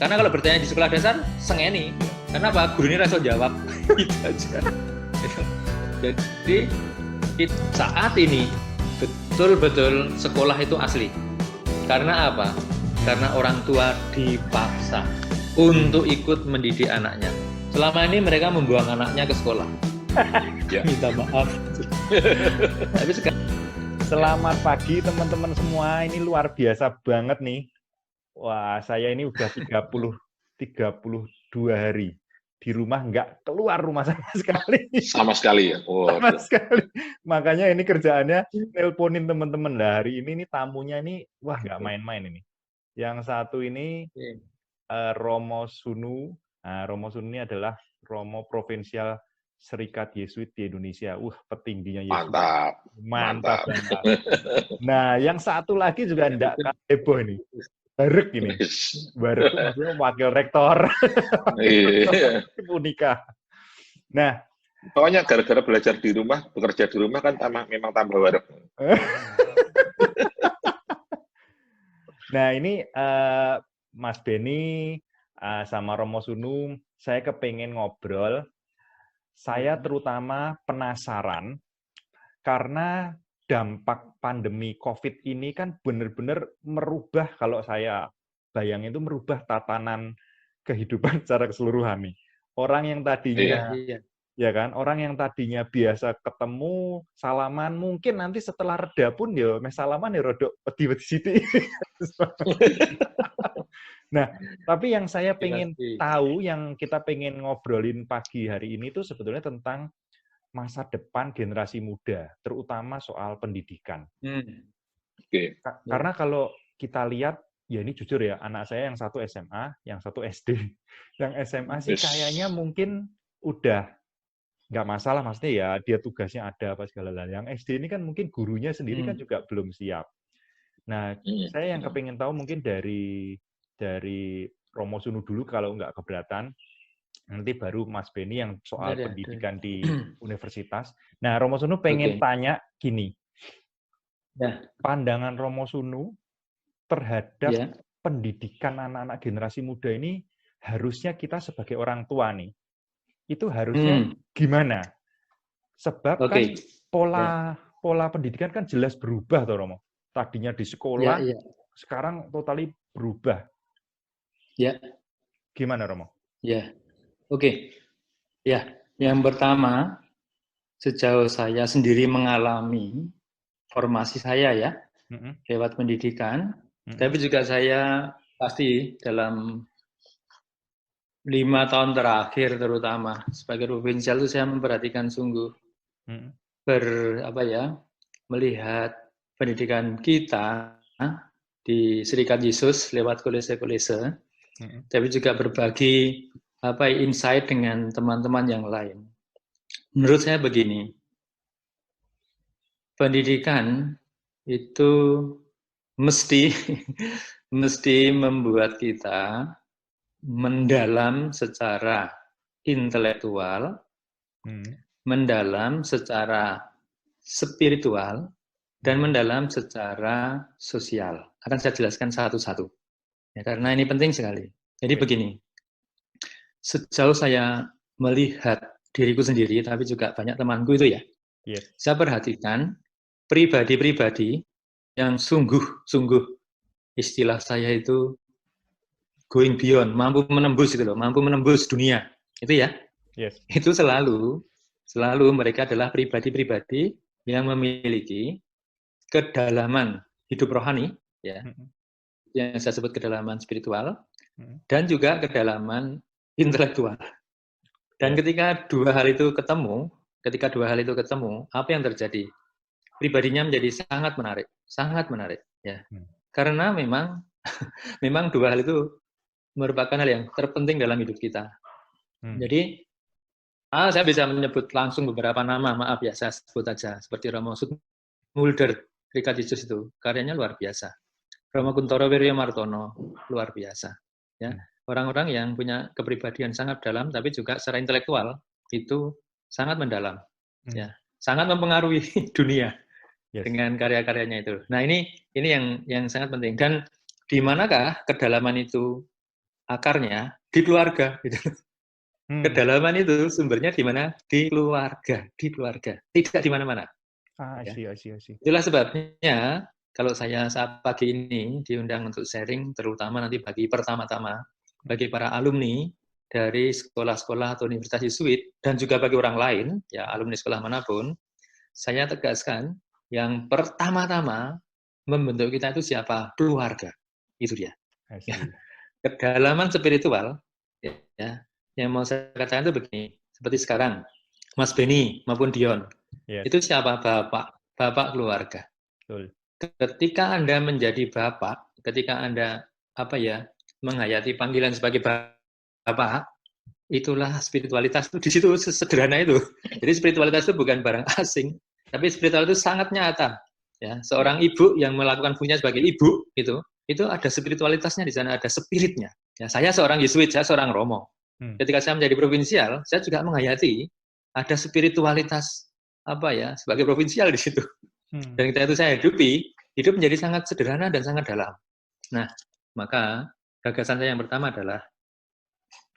Karena kalau bertanya di sekolah dasar, sengeni. Karena apa? Guru ini rasa jawab. Gitu aja. Jadi saat ini betul-betul sekolah itu asli. Karena apa? Karena orang tua dipaksa untuk ikut mendidik anaknya. Selama ini mereka membuang anaknya ke sekolah. Ya. Minta maaf. Tapi sekarang... Selamat pagi teman-teman semua. Ini luar biasa banget nih. Wah, saya ini udah 32 hari di rumah, nggak keluar rumah sama sekali. Sama sekali ya? Oh, sama sekali. Makanya ini kerjaannya nelponin teman-teman. Nah, hari ini nih tamunya ini, wah nggak main-main ini. Yang satu ini Romo Sunu. Nah, Romo Sunu ini adalah Romo Provinsial Serikat Yesuit di Indonesia. Petingginya Yesuit. Mantap. Nah, yang satu lagi juga enggak heboh ini. Barek ini. Barek itu maksudnya wakil rektor. Unika. Nah, pokoknya gara-gara belajar di rumah, bekerja di rumah kan memang tambah barek. Nah, ini Mas Benny sama Romo Sunu, saya kepengen ngobrol. Saya terutama penasaran karena dampak pandemi COVID ini kan benar-benar merubah, kalau saya bayangin itu merubah tatanan kehidupan secara keseluruhan nih. Orang yang tadinya ya kan, orang yang tadinya biasa ketemu, salaman, mungkin nanti setelah reda pun ya mes salaman ya rodok wedi-wedi sithik. Nah, tapi yang saya pengen tahu, yang kita pengen ngobrolin pagi hari ini tuh sebetulnya tentang masa depan generasi muda, terutama soal pendidikan. Karena kalau kita lihat, ya ini jujur ya, anak saya yang satu SMA, yang satu SD. Yang SMA sih kayaknya mungkin udah nggak masalah, maksudnya ya dia tugasnya ada apa segala hal. Yang SD ini kan mungkin gurunya sendiri kan juga belum siap. Nah, saya yang kepengen tahu mungkin dari Romo Sunu dulu kalau nggak keberatan, nanti baru Mas Benny yang soal pendidikan di universitas. Nah, Romo Sunu pengen tanya gini, pandangan Romo Sunu terhadap pendidikan anak-anak generasi muda ini, harusnya kita sebagai orang tua nih, itu harusnya gimana? Sebab kan pola pendidikan kan jelas berubah toh Romo. Tadinya di sekolah, sekarang totali berubah. Ya. Gimana Romo? Ya. Oke. Ya, yang pertama, sejauh saya sendiri mengalami formasi saya ya, lewat pendidikan, tapi juga saya pasti dalam 5 tahun terakhir terutama sebagai provinsial itu saya memperhatikan sungguh melihat pendidikan kita di Serikat Yesus lewat kolese-kolese, tapi juga berbagi insight dengan teman-teman yang lain. Menurut saya begini, pendidikan itu mesti membuat kita mendalam secara intelektual, mendalam secara spiritual, dan mendalam secara sosial. Akan saya jelaskan satu-satu. Ya, karena ini penting sekali. Jadi begini, sejauh saya melihat diriku sendiri, tapi juga banyak temanku itu ya, saya perhatikan pribadi-pribadi yang sungguh istilah saya itu going beyond, mampu menembus gitu loh, mampu menembus dunia, itu ya. Itu selalu mereka adalah pribadi-pribadi yang memiliki kedalaman hidup rohani, ya, yang saya sebut kedalaman spiritual, dan juga kedalaman intelektual. Dan ketika dua hal itu ketemu, apa yang terjadi? Pribadinya menjadi sangat menarik, ya. Karena memang dua hal itu merupakan hal yang terpenting dalam hidup kita. Jadi, saya bisa menyebut langsung beberapa nama, maaf ya, saya sebut aja, seperti Romo Mulder, Serikat Yesus itu, karyanya luar biasa. Romo Kuntoro Wiryamartono, luar biasa. Ya, orang-orang yang punya kepribadian sangat dalam, tapi juga secara intelektual itu sangat mendalam, ya, sangat mempengaruhi dunia dengan karya-karyanya itu. Nah, ini yang sangat penting. Dan di manakah kedalaman itu akarnya di keluarga. Gitu. Kedalaman itu sumbernya di mana? Di keluarga, tidak di mana-mana. I see. Itulah sebabnya kalau saya saat pagi ini diundang untuk sharing, terutama nanti bagi pertama-tama, bagi para alumni dari sekolah-sekolah atau universitas Yesuit, dan juga bagi orang lain, ya alumni sekolah manapun, saya tegaskan, yang pertama-tama membentuk kita itu siapa? Keluarga. Itu dia. Ya. Kedalaman spiritual, ya, yang mau saya katakan itu begini, seperti sekarang, Mas Beni maupun Dion, itu siapa? Bapak keluarga. Betul. Ketika Anda menjadi bapak, ketika Anda menghayati panggilan sebagai bapak, itulah spiritualitas itu di situ sederhana itu. Jadi spiritualitas itu bukan barang asing, tapi spiritualitas itu sangat nyata. Ya, seorang ibu yang melakukan fungsinya sebagai ibu itu ada spiritualitasnya di sana, ada spiritnya. Ya, saya seorang Yesuit, saya seorang Romo. Ketika saya menjadi provinsial, saya juga menghayati ada spiritualitas sebagai provinsial di situ. Dan ketika itu saya hidup menjadi sangat sederhana dan sangat dalam. Nah, maka gagasan saya yang pertama adalah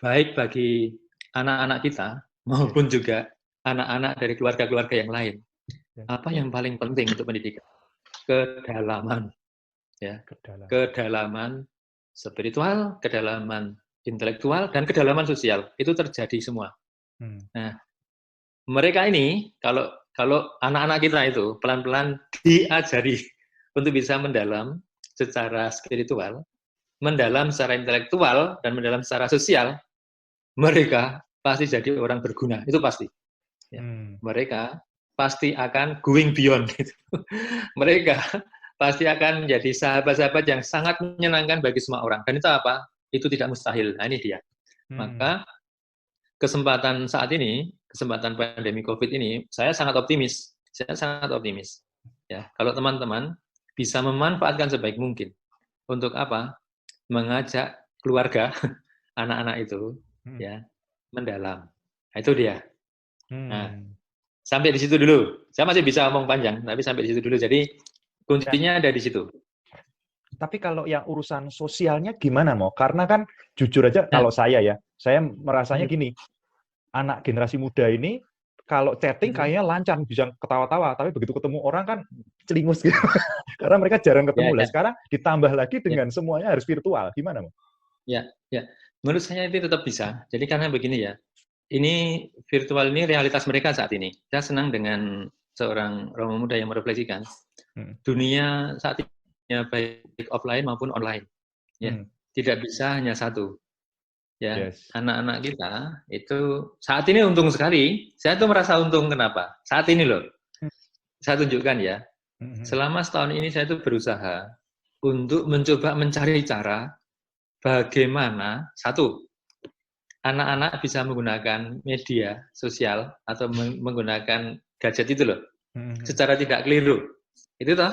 baik bagi anak-anak kita maupun juga anak-anak dari keluarga-keluarga yang lain. Apa yang paling penting untuk pendidikan? Kedalaman. Ya, kedalaman spiritual, kedalaman intelektual, dan kedalaman sosial. Itu terjadi semua. Nah, mereka ini, kalau anak-anak kita itu pelan-pelan diajari untuk bisa mendalam secara spiritual, mendalam secara intelektual, dan mendalam secara sosial, mereka pasti jadi orang berguna. Itu pasti. Ya. Mereka pasti akan going beyond. Gitu. Mereka pasti akan menjadi sahabat-sahabat yang sangat menyenangkan bagi semua orang. Dan itu apa? Itu tidak mustahil. Nah, ini dia. Maka kesempatan saat ini, kesempatan pandemi COVID ini, saya sangat optimis. Ya, kalau teman-teman bisa memanfaatkan sebaik mungkin untuk apa? Mengajak keluarga, anak-anak itu, ya, mendalam. Nah, itu dia. Nah, sampai di situ dulu. Saya masih bisa ngomong panjang, tapi sampai di situ dulu. Jadi kuncinya ada di situ. Tapi kalau yang urusan sosialnya gimana, Mo? Karena kan jujur aja kalau saya merasanya gini, anak generasi muda ini kalau chatting kayaknya lancar, bisa ketawa-tawa, tapi begitu ketemu orang kan celingus gitu. Karena mereka jarang ketemu. Lah sekarang ditambah lagi dengan semuanya harus virtual. Gimana, Mo? Ya. Menurut saya itu tetap bisa. Jadi karena begini ya, ini virtual ini realitas mereka saat ini. Saya senang dengan seorang Romo muda yang merefleksikan dunia saat ini baik offline maupun online. Ya, tidak bisa hanya satu. Ya, anak-anak kita itu saat ini untung sekali. Saya tuh merasa untung kenapa? Saat ini loh. Saya tunjukkan ya. Selama setahun ini saya tuh berusaha untuk mencoba mencari cara bagaimana anak-anak bisa menggunakan media sosial atau menggunakan gadget itu loh secara tidak keliru. Itu toh?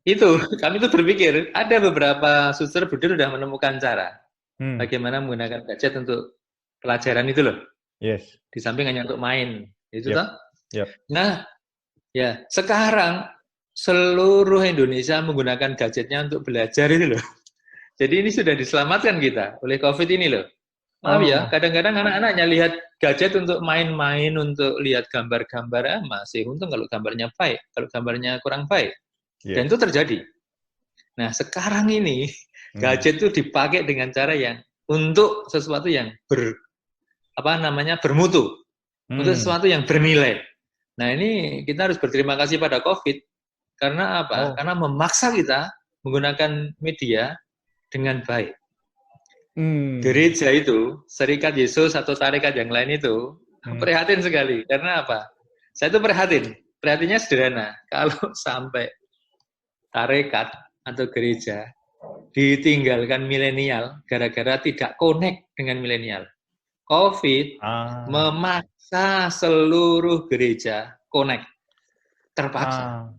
Itu kami tuh berpikir ada beberapa suster Buddha sudah menemukan cara bagaimana menggunakan gadget untuk pelajaran itu loh. Di samping hanya untuk main. Itu toh? Nah, ya sekarang seluruh Indonesia menggunakan gadgetnya untuk belajar itu loh. Jadi ini sudah diselamatkan kita oleh COVID ini loh. Ya, kadang-kadang anak-anaknya lihat gadget untuk main-main, untuk lihat gambar-gambar, masih untung kalau gambarnya baik, kalau gambarnya kurang baik. Dan itu terjadi. Nah, sekarang ini gadget itu dipakai dengan cara yang untuk sesuatu yang bermutu, untuk sesuatu yang bernilai. Nah, ini kita harus berterima kasih pada COVID karena apa? Karena memaksa kita menggunakan media dengan baik. Gereja itu, Serikat Yesus atau tarekat yang lain itu prihatin sekali. Karena apa? Saya itu prihatinnya sederhana. Kalau sampai tarekat atau gereja ditinggalkan milenial gara-gara tidak connect dengan milenial. COVID memaksa seluruh gereja connect, terpaksa.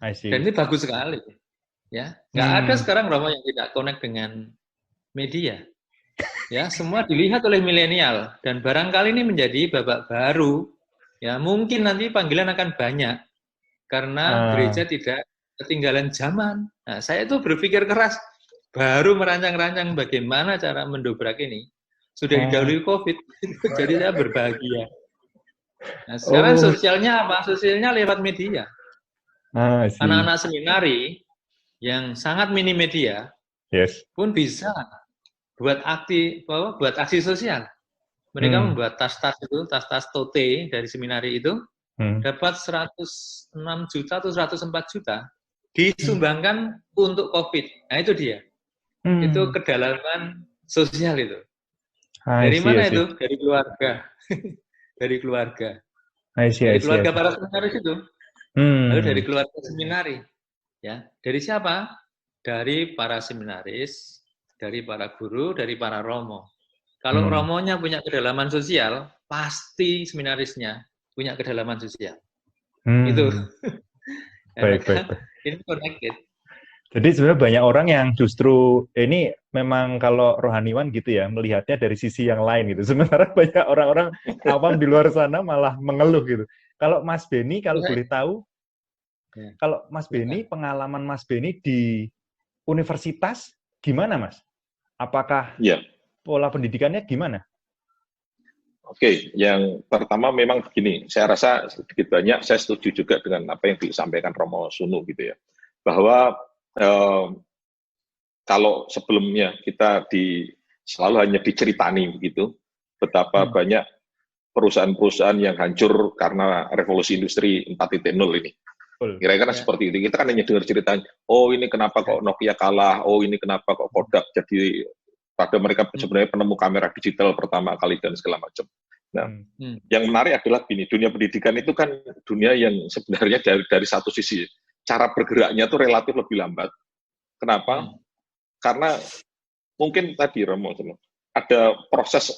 Dan ini bagus sekali. Ya, nggak ada sekarang Romo yang tidak connect dengan media. Ya, semua dilihat oleh milenial dan barangkali ini menjadi babak baru. Ya, mungkin nanti panggilan akan banyak karena gereja tidak ketinggalan zaman. Nah, saya itu berpikir keras baru merancang-rancang bagaimana cara mendobrak ini. Sudah didahului COVID, jadi saya berbahagia. Nah, sekarang sosialnya apa? Sosialnya lewat media. Anak-anak seminari yang sangat minim media pun bisa buat aksi sosial. Mereka membuat tas-tas itu, tas-tas tote dari seminari itu, dapat 106 juta atau 104 juta disumbangkan untuk COVID. Nah itu dia. Itu kedalaman sosial itu. Dari mana itu? Dari keluarga. Dari keluarga. Dari keluarga para seminaris itu. Lalu dari keluarga seminari. Ya, dari siapa? Dari para seminaris, dari para guru, dari para romo. Kalau romonya punya kedalaman sosial, pasti seminarisnya punya kedalaman sosial. Itu. Baik. Ini connected. Jadi sebenarnya banyak orang yang justru ini memang kalau rohaniwan gitu ya, melihatnya dari sisi yang lain gitu. Sementara banyak orang-orang awam di luar sana malah mengeluh gitu. Kalau Mas Beni, kalau boleh tahu, kalau Mas Beni, pengalaman Mas Beni di universitas gimana, Mas? Apakah pola pendidikannya gimana? Oke, yang pertama memang begini, saya rasa sedikit banyak saya setuju juga dengan apa yang disampaikan Romo Sunu gitu ya, bahwa kalau sebelumnya kita selalu hanya diceritani begitu, betapa banyak perusahaan-perusahaan yang hancur karena revolusi industri 4.0 ini. Kira-kira seperti itu. Kita kan hanya dengar ceritanya, oh ini kenapa kok Nokia kalah, oh ini kenapa kok Kodak jadi, pada mereka sebenarnya penemu kamera digital pertama kali dan segala macam. Nah, yang menarik adalah gini, dunia pendidikan itu kan dunia yang sebenarnya dari satu sisi, cara bergeraknya itu relatif lebih lambat. Kenapa? Karena mungkin tadi Romo, ada proses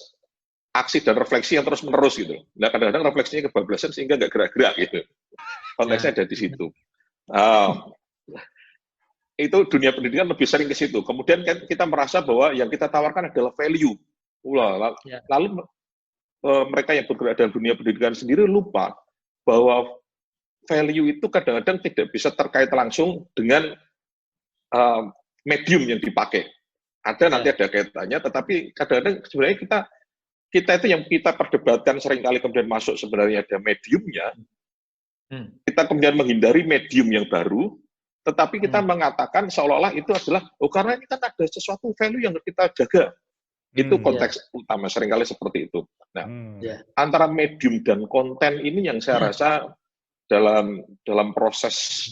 aksi dan refleksi yang terus menerus gitu. Nah, kadang-kadang refleksinya kebablasan sehingga nggak gerak-gerak gitu. Konteksnya ada di situ. Itu dunia pendidikan lebih sering ke situ. Kemudian kan kita merasa bahwa yang kita tawarkan adalah value. Lalu mereka yang bergerak dalam dunia pendidikan sendiri lupa bahwa value itu kadang-kadang tidak bisa terkait langsung dengan medium yang dipakai. Nanti ada kaitannya, tetapi kadang-kadang sebenarnya kita itu yang kita perdebatkan seringkali kemudian masuk sebenarnya ada mediumnya. Kita kemudian menghindari medium yang baru, tetapi kita mengatakan seolah-olah itu adalah, karena ini kan ada sesuatu value yang kita jaga. Itu konteks utama, seringkali seperti itu. Nah, antara medium dan konten ini yang saya rasa dalam proses,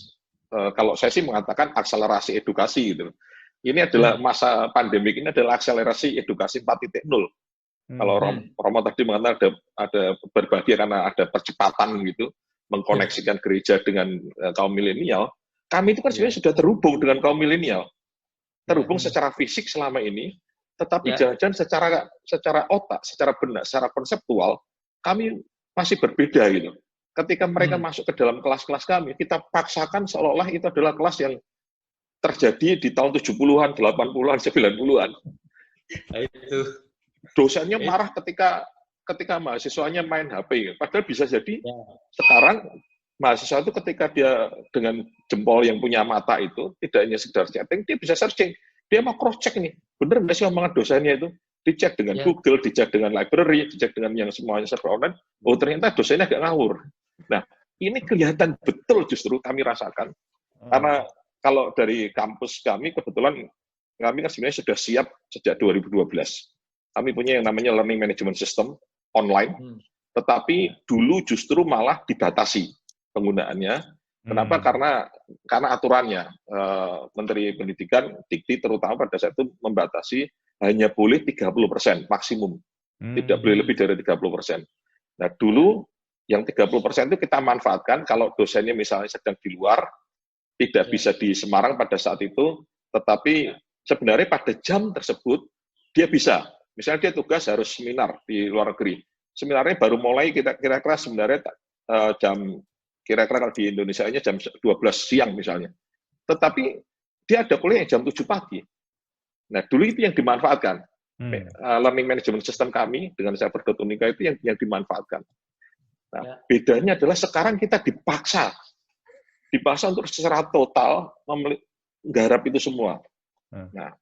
kalau saya sih mengatakan akselerasi edukasi gitu. Ini adalah masa pandemik, ini adalah akselerasi edukasi 4.0. Kalau Romo tadi mengatakan ada berbahagia karena ada percepatan gitu, mengkoneksikan gereja dengan kaum milenial, kami itu kan sebenarnya sudah terhubung dengan kaum milenial. Terhubung secara fisik selama ini, tetapi jangan-jangan secara otak, secara benak, secara konseptual, kami masih berbeda gitu. Ketika mereka masuk ke dalam kelas-kelas kami, kita paksakan seolah-olah itu adalah kelas yang terjadi di tahun 70-an, 80-an, 90-an. Itu. Dosennya marah ketika mahasiswanya main HP. Padahal bisa jadi sekarang mahasiswa itu ketika dia dengan jempol yang punya mata itu, tidak hanya sekedar chatting, dia bisa searching. Dia mau cross-check nih, bener nggak sih omongan dosennya itu? Dicek dengan Google, dicek dengan library, dicek dengan yang semuanya serba online. Oh ternyata dosennya agak ngawur. Nah, ini kelihatan betul justru kami rasakan. Karena kalau dari kampus kami, kebetulan kami kan sebenarnya sudah siap sejak 2012. Kami punya yang namanya Learning Management System online, tetapi dulu justru malah dibatasi penggunaannya. Kenapa? Karena aturannya. Menteri Pendidikan, Dikti terutama pada saat itu membatasi hanya boleh 30% maksimum. Tidak boleh lebih dari 30%. Nah, dulu yang 30% itu kita manfaatkan kalau dosennya misalnya sedang di luar, tidak bisa di Semarang pada saat itu, tetapi sebenarnya pada jam tersebut dia bisa. Misalnya dia tugas harus seminar di luar negeri. Seminarnya baru mulai kira-kira sebenarnya kira-kira kalau di Indonesia-nya jam 12 siang misalnya. Tetapi dia ada kuliah jam 7 pagi. Nah, dulu itu yang dimanfaatkan. Learning Management System kami dengan Cyber Unika itu yang dimanfaatkan. Nah, bedanya adalah sekarang kita dipaksa untuk secara total menggarap itu semua. Nah,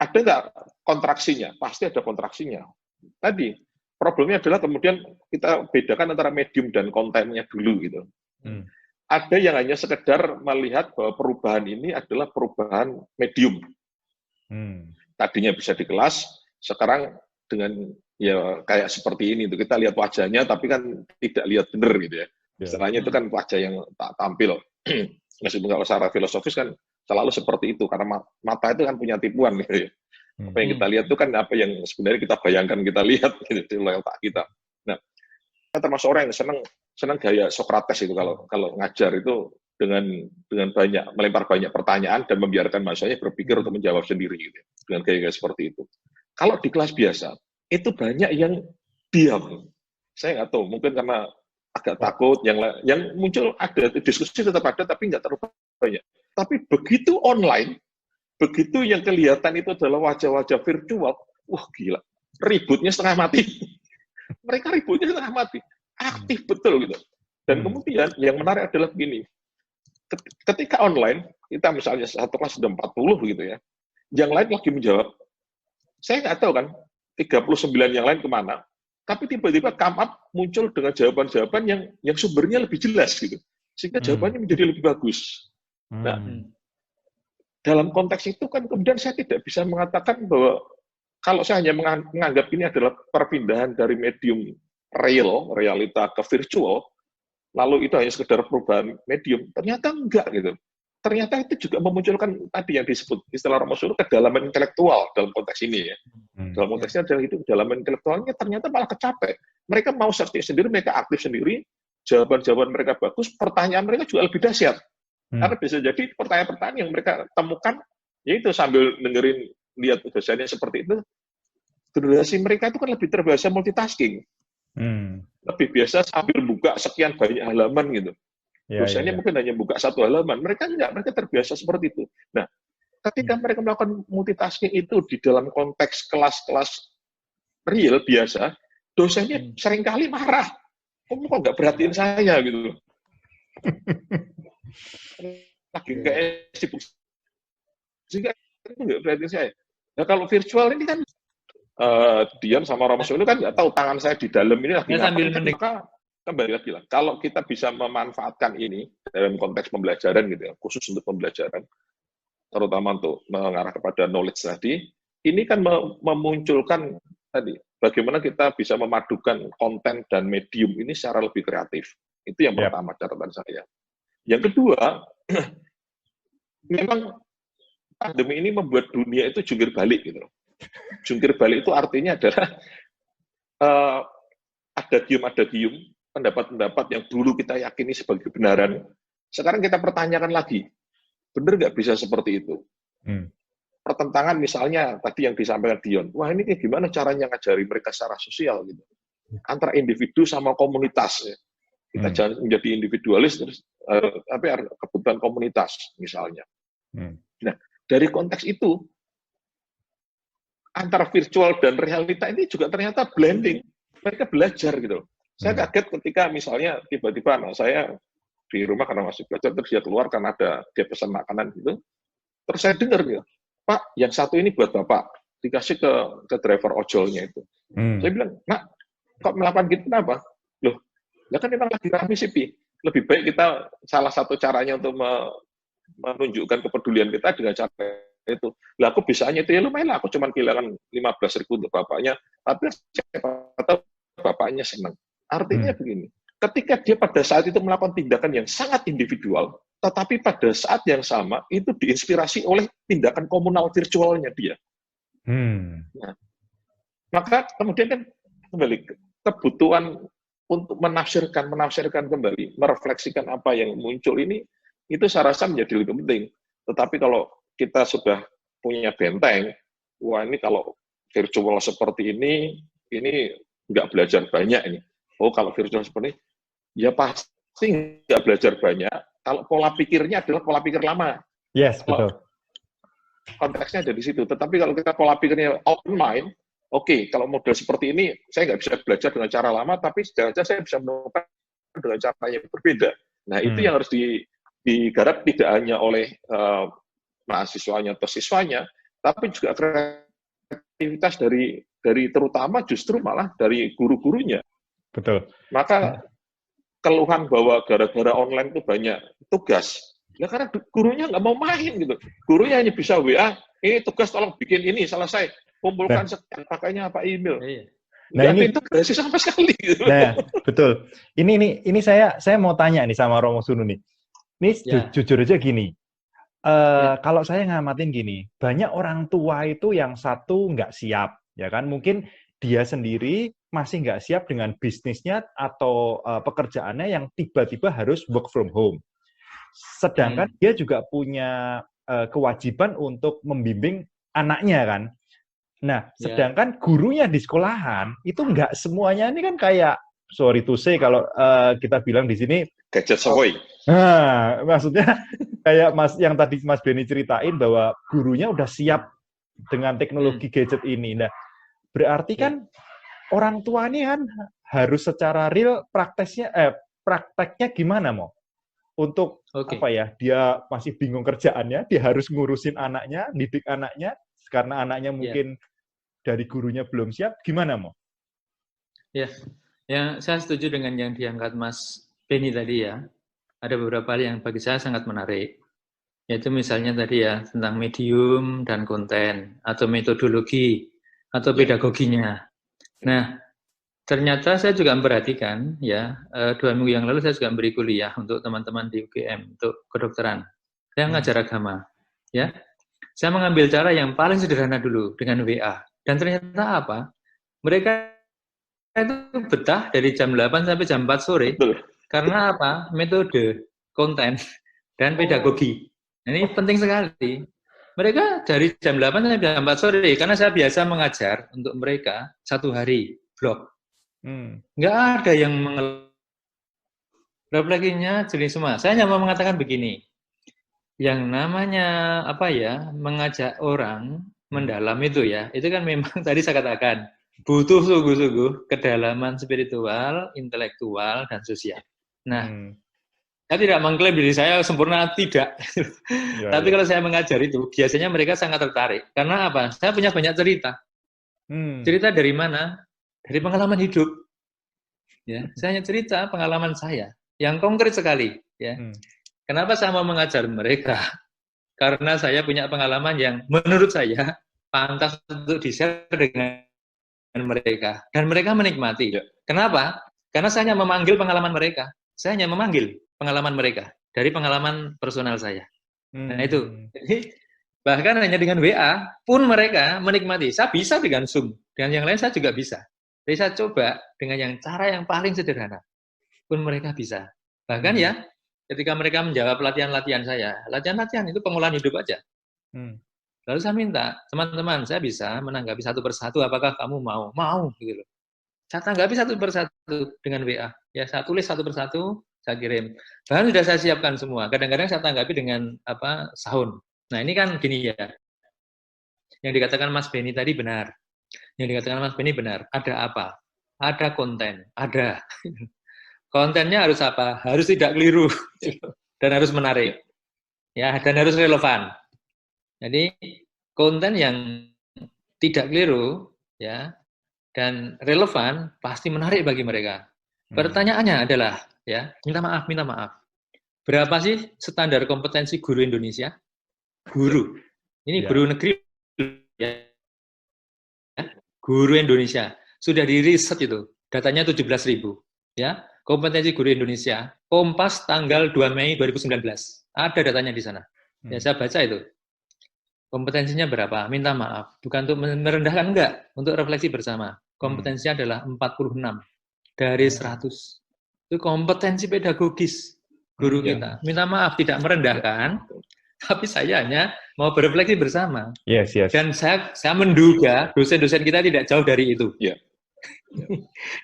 ada nggak kontraksinya? Pasti ada kontraksinya. Tadi, problemnya adalah kemudian kita bedakan antara medium dan kontennya dulu gitu. Ada yang hanya sekedar melihat bahwa perubahan ini adalah perubahan medium. Tadinya bisa di kelas, sekarang dengan ya kayak seperti ini, kita lihat wajahnya tapi kan tidak lihat benar gitu ya. Istilahnya itu kan wajah yang tak tampil. Meskipun kalau secara filosofis kan selalu seperti itu, karena mata itu kan punya tipuan gitu ya. Apa yang kita lihat itu kan apa yang sebenarnya kita bayangkan kita lihat gitu, di otak kita. Nah, kita termasuk orang yang senang gaya Socrates itu kalau ngajar itu dengan banyak melempar banyak pertanyaan dan membiarkan mahasiswanya berpikir untuk menjawab sendiri gitu, dengan gaya-gaya seperti itu. Kalau di kelas biasa itu banyak yang diam. Saya nggak tahu, mungkin karena agak takut, yang muncul ada diskusi tetap ada tapi nggak terlalu banyak. Tapi begitu online, begitu yang kelihatan itu adalah wajah-wajah virtual, wah gila, ributnya setengah mati. Mereka ributnya setengah mati, aktif betul gitu. Dan kemudian yang menarik adalah begini, ketika online, kita misalnya satu kelas sudah 40 gitu ya, yang lain lagi menjawab, saya nggak tahu kan, 39 yang lain kemana, tapi tiba-tiba come up muncul dengan jawaban-jawaban yang sumbernya lebih jelas gitu, sehingga jawabannya menjadi lebih bagus. Nah, dalam konteks itu kan kemudian saya tidak bisa mengatakan bahwa kalau saya hanya menganggap ini adalah perpindahan dari medium realita ke virtual, lalu itu hanya sekedar perubahan medium, ternyata enggak gitu. Ternyata itu juga memunculkan tadi yang disebut istilah Romo Sulu kedalaman intelektual dalam konteks ini ya. Dalam konteksnya adalah itu kedalaman intelektualnya ternyata malah kecapek. Mereka mau searching sendiri, mereka aktif sendiri, jawaban-jawaban mereka bagus, pertanyaan mereka juga lebih dahsyat. Karena bisa jadi pertanyaan-pertanyaan yang mereka temukan, yaitu sambil dengerin, lihat dosennya seperti itu, generasi mereka itu kan lebih terbiasa multitasking. Lebih biasa sambil buka sekian banyak halaman gitu. Dosennya mungkin hanya buka satu halaman, mereka enggak, mereka terbiasa seperti itu. Nah, ketika mereka melakukan multitasking itu di dalam konteks kelas-kelas real biasa, dosennya seringkali marah. Kamu kok nggak perhatiin saya gitu. Lagi kayak sibuk, sehingga itu nggak perhatiin saya. Nah kalau virtual ini kan diam sama Romo Sulu kan nggak tahu tangan saya di dalam ini lagi ngapain. Maka kembali lagi lah, kalau kita bisa memanfaatkan ini dalam konteks pembelajaran gitu ya, khusus untuk pembelajaran, terutama untuk mengarah kepada knowledge tadi, ini kan memunculkan tadi bagaimana kita bisa memadukan konten dan medium ini secara lebih kreatif. Itu yang pertama catatan saya. Yang kedua, memang pandemi ini membuat dunia itu jungkir balik gitu. Jungkir balik itu artinya adalah ada gium, pendapat-pendapat yang dulu kita yakini sebagai kebenaran, sekarang kita pertanyakan lagi, benar nggak bisa seperti itu? Pertentangan misalnya tadi yang disampaikan Dion, wah ini gimana caranya ngajari mereka secara sosial gitu, antara individu sama komunitas ya. Kita jangan menjadi individualis terus tapi kebutuhan komunitas misalnya. Nah dari konteks itu antara virtual dan realita ini juga ternyata blending, mereka belajar gitu. Saya kaget ketika misalnya tiba-tiba anak saya di rumah karena masih belajar, terus dia keluar karena dia pesan makanan gitu, terus saya dengar gitu, Pak, yang satu ini buat Bapak, dikasih ke driver ojolnya itu. Saya bilang, Nak, kok melakukan gitu kenapa? Loh, ya kan memang lagi rame sih, Pi. Lebih baik kita, salah satu caranya untuk menunjukkan kepedulian kita dengan cara itu. Lah aku bisanya itu ya lumayan lah, aku cuma kehilangan 15.000 untuk bapaknya, tapi siapa tahu bapaknya senang. Artinya begini, ketika dia pada saat itu melakukan tindakan yang sangat individual, tetapi pada saat yang sama itu diinspirasi oleh tindakan komunal virtualnya dia. Nah, maka kemudian kan kembali kebutuhan untuk menafsirkan kembali, merefleksikan apa yang muncul ini, itu saya rasa menjadi lebih penting. Tetapi kalau kita sudah punya benteng, wah ini kalau virtual seperti ini nggak belajar banyak ini. Oh kalau virtual seperti ini, ya pasti nggak belajar banyak. Kalau pola pikirnya adalah pola pikir lama. Yes, betul. Konteksnya ada di situ. Tetapi kalau kita pola pikirnya open mind, oke, kalau model seperti ini, saya nggak bisa belajar dengan cara lama, tapi jangan-jangan saya bisa menemukan dengan cara yang berbeda. Nah, itu yang harus digarap tidak hanya oleh mahasiswanya atau siswanya, tapi juga kreativitas dari terutama justru malah dari guru-gurunya. Betul. Maka keluhan bahwa gara-gara online itu banyak tugas, ya karena gurunya nggak mau main gitu. Gurunya hanya bisa WA, tugas tolong bikin ini, selesai. Kumpulkan sekian, pakainya apa email. Nah, ini integrasi sama sekali. Gitu. Nah, betul. Ini saya mau tanya nih sama Romo Sunu nih. Ini jujur aja gini. Kalau saya ngamatin gini, banyak orang tua itu yang satu nggak siap, ya kan? Mungkin dia sendiri masih nggak siap dengan bisnisnya atau pekerjaannya yang tiba-tiba harus work from home. Sedangkan dia juga punya kewajiban untuk membimbing anaknya kan. Nah, sedangkan gurunya di sekolahan itu nggak semuanya ini kan kayak sorry to say kalau kita bilang di sini gadget soy. Nah, maksudnya kayak yang tadi Mas Benny ceritain bahwa gurunya udah siap dengan teknologi gadget ini. Nah, berarti kan orang tua ini kan harus secara real prakteknya gimana mau? Untuk apa ya? Dia masih bingung kerjaannya, dia harus ngurusin anaknya, didik anaknya karena anaknya mungkin dari gurunya belum siap. Gimana mau? Ya, saya setuju dengan yang diangkat Mas Benny tadi ya. Ada beberapa hal yang bagi saya sangat menarik. Yaitu misalnya tadi ya, tentang medium dan konten, atau metodologi, atau pedagoginya. Nah, ternyata saya juga memperhatikan, ya, 2 minggu yang lalu saya juga beri kuliah untuk teman-teman di UGM, untuk kedokteran. Saya ngajar agama. Ya, saya mengambil cara yang paling sederhana dulu, dengan WA. Dan ternyata apa? Mereka itu betah dari jam 8 sampai jam 4 sore. Karena apa? Metode, konten, dan pedagogi. Ini penting sekali. Mereka dari jam 8 sampai jam 4 sore, karena saya biasa mengajar untuk mereka 1 hari, blok. Nggak ada yang refleksinya jenis semua. Saya hanya mau mengatakan begini, yang namanya mengajak orang mendalam itu ya, itu kan memang tadi saya katakan, butuh sungguh-sungguh kedalaman spiritual, intelektual, dan sosial. Nah, saya tidak mengklaim diri saya sempurna, tidak. Tapi kalau saya mengajar itu, biasanya mereka sangat tertarik. Karena apa? Saya punya banyak cerita. Cerita dari mana? Dari pengalaman hidup. Ya, saya hanya cerita pengalaman saya yang konkret sekali. Ya, kenapa saya mau mengajar mereka? Karena saya punya pengalaman yang menurut saya pantas untuk di-share dengan mereka. Dan mereka menikmati. Kenapa? Karena saya hanya memanggil pengalaman mereka. Saya hanya memanggil pengalaman mereka dari pengalaman personal saya. Nah itu. Jadi bahkan hanya dengan WA pun mereka menikmati. Saya bisa dengan Zoom, dengan yang lain saya juga bisa. Jadi saya coba dengan yang cara yang paling sederhana pun mereka bisa. Bahkan ya ketika mereka menjawab latihan-latihan saya, latihan-latihan itu pengolahan hidup aja. Lalu saya minta teman-teman, saya bisa menanggapi satu persatu. Apakah kamu mau? Mau, gitu loh. Saya tanggapi satu persatu dengan WA. Ya, saya tulis satu persatu, saya kirim. Bahkan sudah saya siapkan semua. Kadang-kadang saya tanggapi dengan sahun. Nah, ini kan gini ya. Yang dikatakan Mas Benny tadi benar. Yang dikatakan Mas Benny benar. Ada apa? Ada konten. Ada. Kontennya harus apa? Harus tidak keliru. Dan harus menarik. Ya, dan harus relevan. Jadi, konten yang tidak keliru, ya, dan relevan pasti menarik bagi mereka. Pertanyaannya adalah, ya, minta maaf. Berapa sih standar kompetensi guru Indonesia? Guru. Ini guru negeri, ya. Guru Indonesia. Sudah di-riset itu. Datanya 17.000. Ya. Kompetensi guru Indonesia. Kompas tanggal 2 Mei 2019. Ada datanya di sana. Ya, saya baca itu. Kompetensinya berapa? Minta maaf. Bukan untuk merendahkan, enggak. Untuk refleksi bersama. Kompetensinya adalah 46 dari 100. Itu kompetensi pedagogis guru kita. Minta maaf, tidak merendahkan, tapi saya hanya mau berefleksi bersama. Yes. Dan saya menduga dosen-dosen kita tidak jauh dari itu.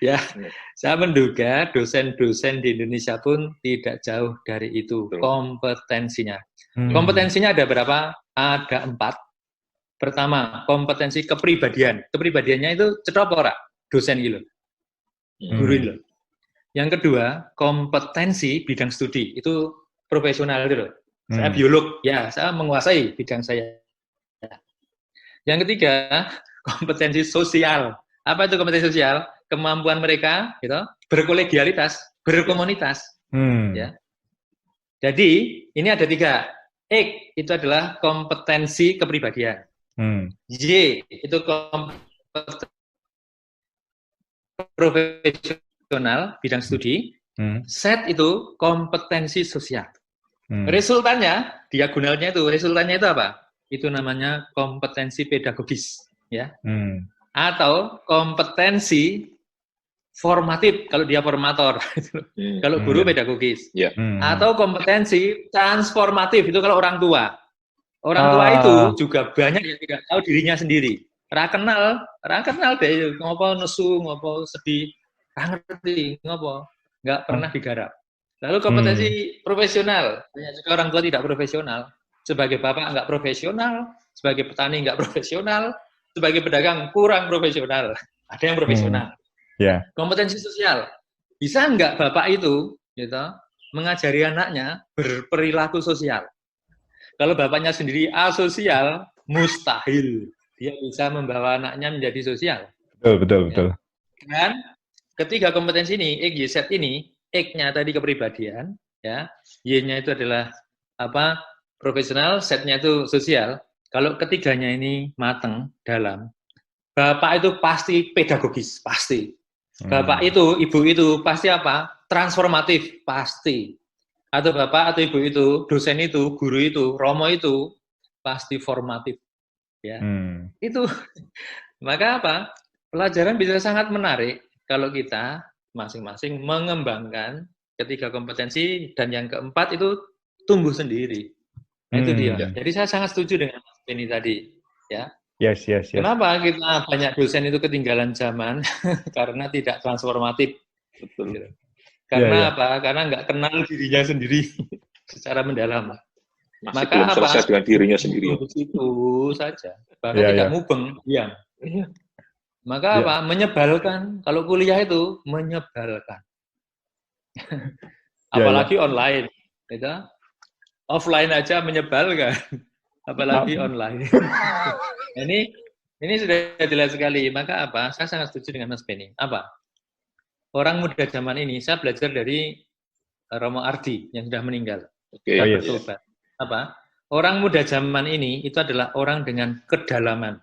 Ya, saya menduga dosen-dosen di Indonesia pun tidak jauh dari itu kompetensinya. Kompetensinya ada berapa? Ada 4. Pertama, kompetensi kepribadian. Kepribadiannya itu cetop ora? Dosen gitu. Guru gitu. Yang kedua, kompetensi bidang studi. Itu profesional gitu. Saya biolog, ya, saya menguasai bidang saya. Yang ketiga, kompetensi sosial. Apa itu kompetensi sosial? Kemampuan mereka gitu, berkolegialitas, berkomunitas. Ya. Jadi, ini ada 3. X itu adalah kompetensi kepribadian. Y itu kompetensi profesional, bidang studi. Z itu kompetensi sosial. Resultannya, diagonalnya itu, resultannya itu apa? Itu namanya kompetensi pedagogis, ya. Atau kompetensi formatif kalau dia formator, kalau guru pedagogis. Atau kompetensi transformatif itu kalau orang tua. Orang tua itu juga banyak yang tidak tahu dirinya sendiri. Ra kenal deh, ngopo nesu, ngopo sedih, ra ngerti, ngopo, nggak pernah digarap. Lalu kompetensi profesional, banyak juga orang tua tidak profesional. Sebagai bapak nggak profesional, sebagai petani nggak profesional, sebagai pedagang kurang profesional. Ada yang profesional. Kompetensi sosial, bisa nggak bapak itu, gitu, mengajari anaknya berperilaku sosial? Kalau bapaknya sendiri asosial, mustahil dia bisa membawa anaknya menjadi sosial. Betul. Dan ketiga kompetensi ini, X, Y, Z ini, X-nya tadi kepribadian, ya, Y-nya itu adalah apa? Profesional, Z-nya itu sosial. Kalau ketiganya ini mateng dalam, bapak itu pasti pedagogis, pasti. Bapak itu, ibu itu pasti apa? Transformatif, pasti. Atau bapak atau ibu itu, dosen itu, guru itu, romo itu pasti formatif. Ya. Itu. Maka apa? Pelajaran bisa sangat menarik kalau kita masing-masing mengembangkan ketiga kompetensi dan yang keempat itu tumbuh sendiri. Itu dia. Jadi saya sangat setuju dengan ini tadi, ya. Yes. Kenapa kita banyak dosen itu ketinggalan zaman? Karena tidak transformatif. Betul. Karena apa? Karena nggak kenal dirinya sendiri secara mendalam. Masih Maka belum apa? selesai dengan dirinya sendiri. Itu saja. Bahkan tidak mubeng, diam. Maka apa? Menyebalkan. Kalau kuliah itu menyebalkan. Apalagi online, gitu. Offline aja menyebalkan. Apalagi online. Ini sudah jelas sekali. Maka apa? Saya sangat setuju dengan Mas Benny. Apa? Orang muda zaman ini, saya belajar dari Romo Ardi yang sudah meninggal. Bertobat. Apa? Orang muda zaman ini itu adalah orang dengan kedalaman.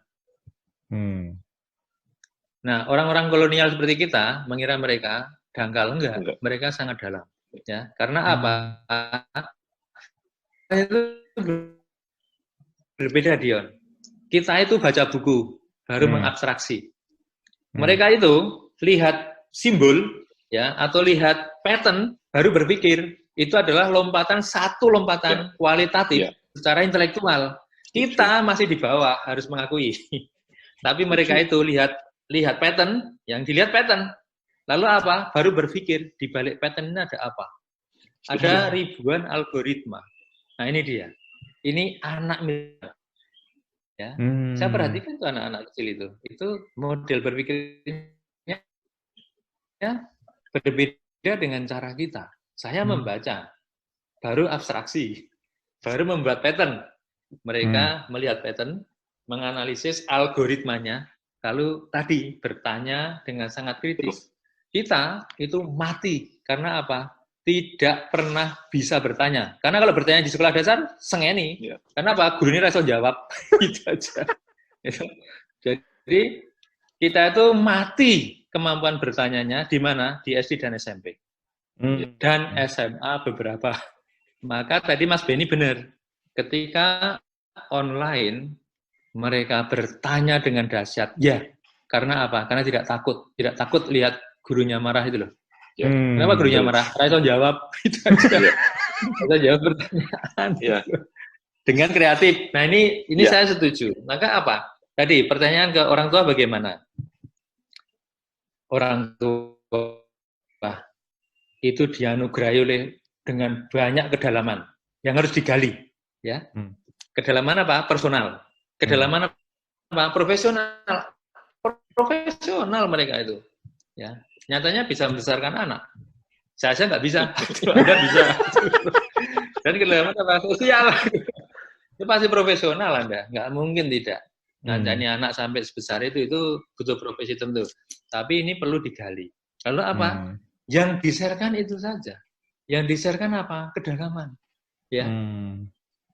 Nah, orang-orang kolonial seperti kita mengira mereka dangkal, enggak. Mereka sangat dalam. Ya, karena apa? Itu berbeda, Dion. Kita itu baca buku, baru mengabstraksi. Mereka itu lihat simbol, ya, atau lihat pattern, baru berpikir. Itu adalah satu lompatan kualitatif secara intelektual. Kita masih di bawah, harus mengakui. Tapi mereka itu lihat pattern, yang dilihat pattern. Lalu apa? Baru berpikir, di balik pattern ini ada apa? Ada ribuan algoritma. Nah, ini dia. Ini anak muda. Ya. Saya perhatikan tuh anak-anak kecil itu. Itu model berpikirnya ya, berbeda dengan cara kita. Saya membaca, baru abstraksi, baru membuat pattern. Mereka melihat pattern, menganalisis algoritmanya, lalu tadi bertanya dengan sangat kritis. Kita itu mati. Karena apa? Tidak pernah bisa bertanya. Karena kalau bertanya di sekolah dasar, sengeni. Karena apa? Guru ini rasa jawab. Itu aja. Jadi, kita itu mati kemampuan bertanyanya di mana? Di SD dan SMP. Dan SMA beberapa. Maka tadi Mas Benny benar. Ketika online, mereka bertanya dengan dahsyat. Ya, karena apa? Karena tidak takut lihat gurunya marah itu loh. Kenapa gurunya marah? Raiso jawab. Itu aja. Raiso jawab pertanyaan. Dengan kreatif. Nah, ini saya setuju. Maka apa? Tadi pertanyaan ke orang tua bagaimana? Orang tua itu dianugerahi oleh dengan banyak kedalaman yang harus digali, ya. Kedalaman apa? Personal. Kedalaman apa? Profesional. Profesional mereka itu, ya. Nyatanya bisa membesarkan anak. Saya nggak bisa. Anda bisa. Dan kedalaman apa? Sosial. Itu pasti profesional Anda. Nggak mungkin tidak. Ngancani anak sampai sebesar itu butuh profesi tentu. Tapi ini perlu digali. Lalu apa? Yang di-share-kan itu saja. Yang di-share-kan apa? Kedalaman. Ya.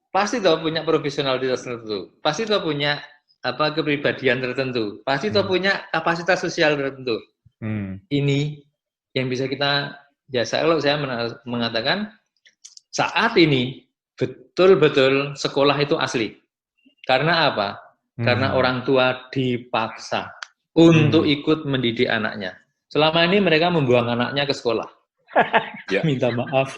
Pasti toh punya profesionalitas tertentu. Pasti toh punya kepribadian tertentu. Pasti toh punya kapasitas sosial tertentu. Ini yang bisa kita, kalau saya mengatakan saat ini betul-betul sekolah itu asli. Karena apa? Karena orang tua dipaksa untuk ikut mendidik anaknya. Selama ini mereka membuang anaknya ke sekolah. Minta maaf.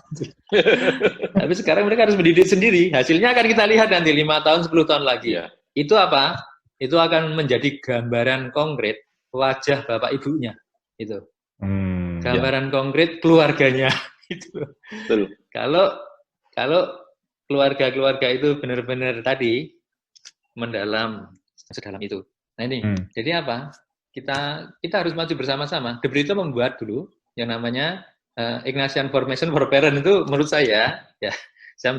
Tapi sekarang mereka harus mendidik sendiri. Hasilnya akan kita lihat nanti 5 tahun, 10 tahun lagi. Itu apa? Itu akan menjadi gambaran konkret wajah bapak ibunya. Itu. Gambaran konkret keluarganya. Itu. Kalau keluarga-keluarga itu benar-benar tadi mendalam, sedalam itu. Nah ini, jadi apa? Kita harus maju bersama-sama. De Brito membuat dulu yang namanya Ignatian Formation for Parents itu menurut saya, ya, saya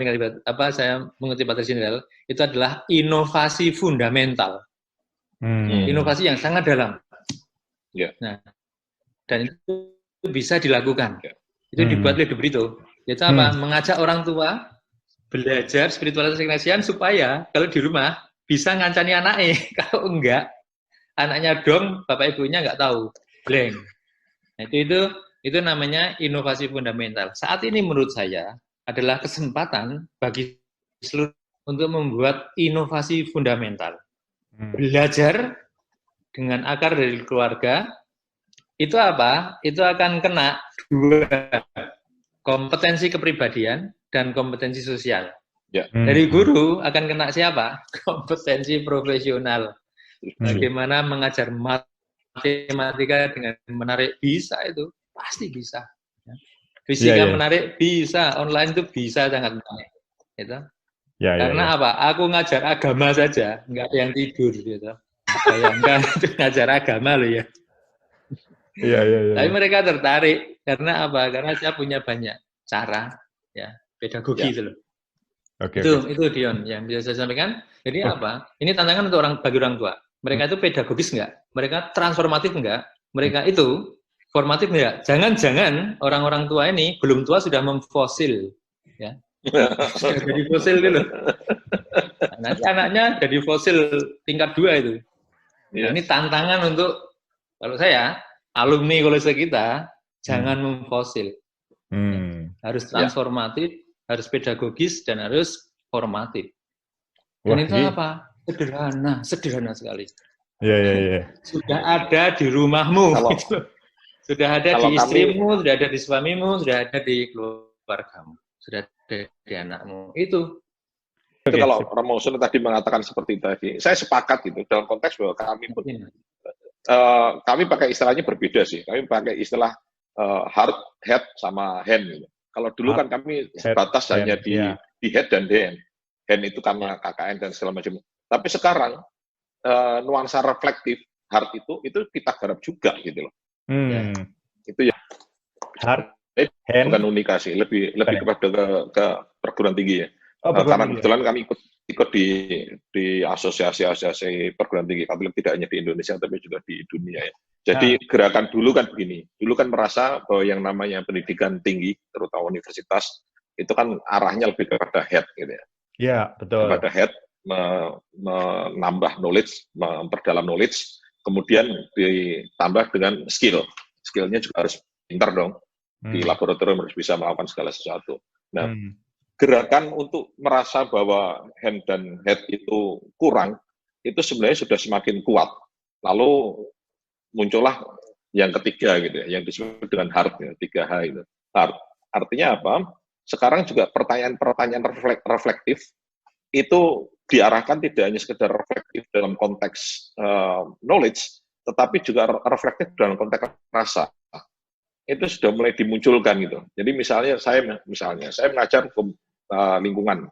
mengutip Pak Jenderal, itu adalah inovasi fundamental, inovasi yang sangat dalam. Nah, dan itu bisa dilakukan. Itu dibuat oleh De Brito. Itu apa? Mengajak orang tua belajar spiritualitas Ignatian supaya kalau di rumah bisa ngancani anaknya. Kalau enggak, anaknya dong, bapak ibunya enggak tahu, blank. Nah, itu namanya inovasi fundamental. Saat ini menurut saya adalah kesempatan bagi seluruh untuk membuat inovasi fundamental. Belajar dengan akar dari keluarga, itu apa? Itu akan kena 2, kompetensi kepribadian dan kompetensi sosial. Dari guru akan kena siapa? Kompetensi profesional. Bagaimana mengajar matematika dengan menarik, bisa itu. Pasti bisa. Fisika menarik, bisa. Online itu bisa sangat menarik. Gitu. Karena apa? Aku ngajar agama saja, nggak ada yang tidur. Gitu. Bayangkan itu ngajar agama loh ya. Tapi mereka tertarik. Karena apa? Karena saya punya banyak cara, ya, pedagogi itu loh. Itu Dion yang bisa saya sampaikan. Jadi apa? Ini tantangan untuk bagi orang tua. Mereka itu pedagogis enggak? Mereka transformatif enggak? Mereka itu formatif enggak? Jangan-jangan orang-orang tua ini belum tua sudah memfosil, ya. Sudah jadi fosil dulu. Nah, nanti anaknya jadi fosil tingkat 2 itu. Nah, ini tantangan untuk, kalau saya, alumni kolese kita, jangan memfosil. Harus transformatif, harus pedagogis, dan harus formatif. Dan itu apa? Sederhana sekali. Sudah ada di rumahmu. Sudah ada di istrimu, sudah ada di suamimu, sudah ada di keluargamu, sudah ada di anakmu. Itu kalau Romo Suno tadi mengatakan seperti tadi, saya sepakat gitu dalam konteks bahwa kami pun kami pakai istilahnya berbeda sih. Kami pakai istilah heart, head, sama hand gitu. Kalau dulu kan kami sebatas hanya di head dan hand. Hand itu karena KKN dan segala macam. Tapi sekarang nuansa reflektif heart itu kita garap juga gitu loh. Itu ya. Heart, hand, bukan unikasi, lebih kepada ke perguruan tinggi ya. Karena kebetulan kami ikut di asosiasi perguruan tinggi Katolik, tidak hanya di Indonesia tapi juga di dunia ya. Jadi gerakan dulu kan begini, dulu kan merasa bahwa yang namanya pendidikan tinggi, terutama universitas, itu kan arahnya lebih kepada head gitu ya. Iya, betul. Kepada head, menambah knowledge, memperdalam knowledge, kemudian ditambah dengan skill. Skillnya juga harus pintar dong. Di laboratorium harus bisa melakukan segala sesuatu. Nah, gerakan untuk merasa bahwa hand dan head itu kurang, itu sebenarnya sudah semakin kuat. Lalu muncullah yang ketiga gitu ya, yang disebut dengan heart ya, 3H itu. Heart. Artinya apa? Sekarang juga pertanyaan-pertanyaan reflektif itu diarahkan tidak hanya sekedar reflektif dalam konteks knowledge, tetapi juga reflektif dalam konteks rasa. Itu sudah mulai dimunculkan gitu. Jadi misalnya saya mengajar lingkungan,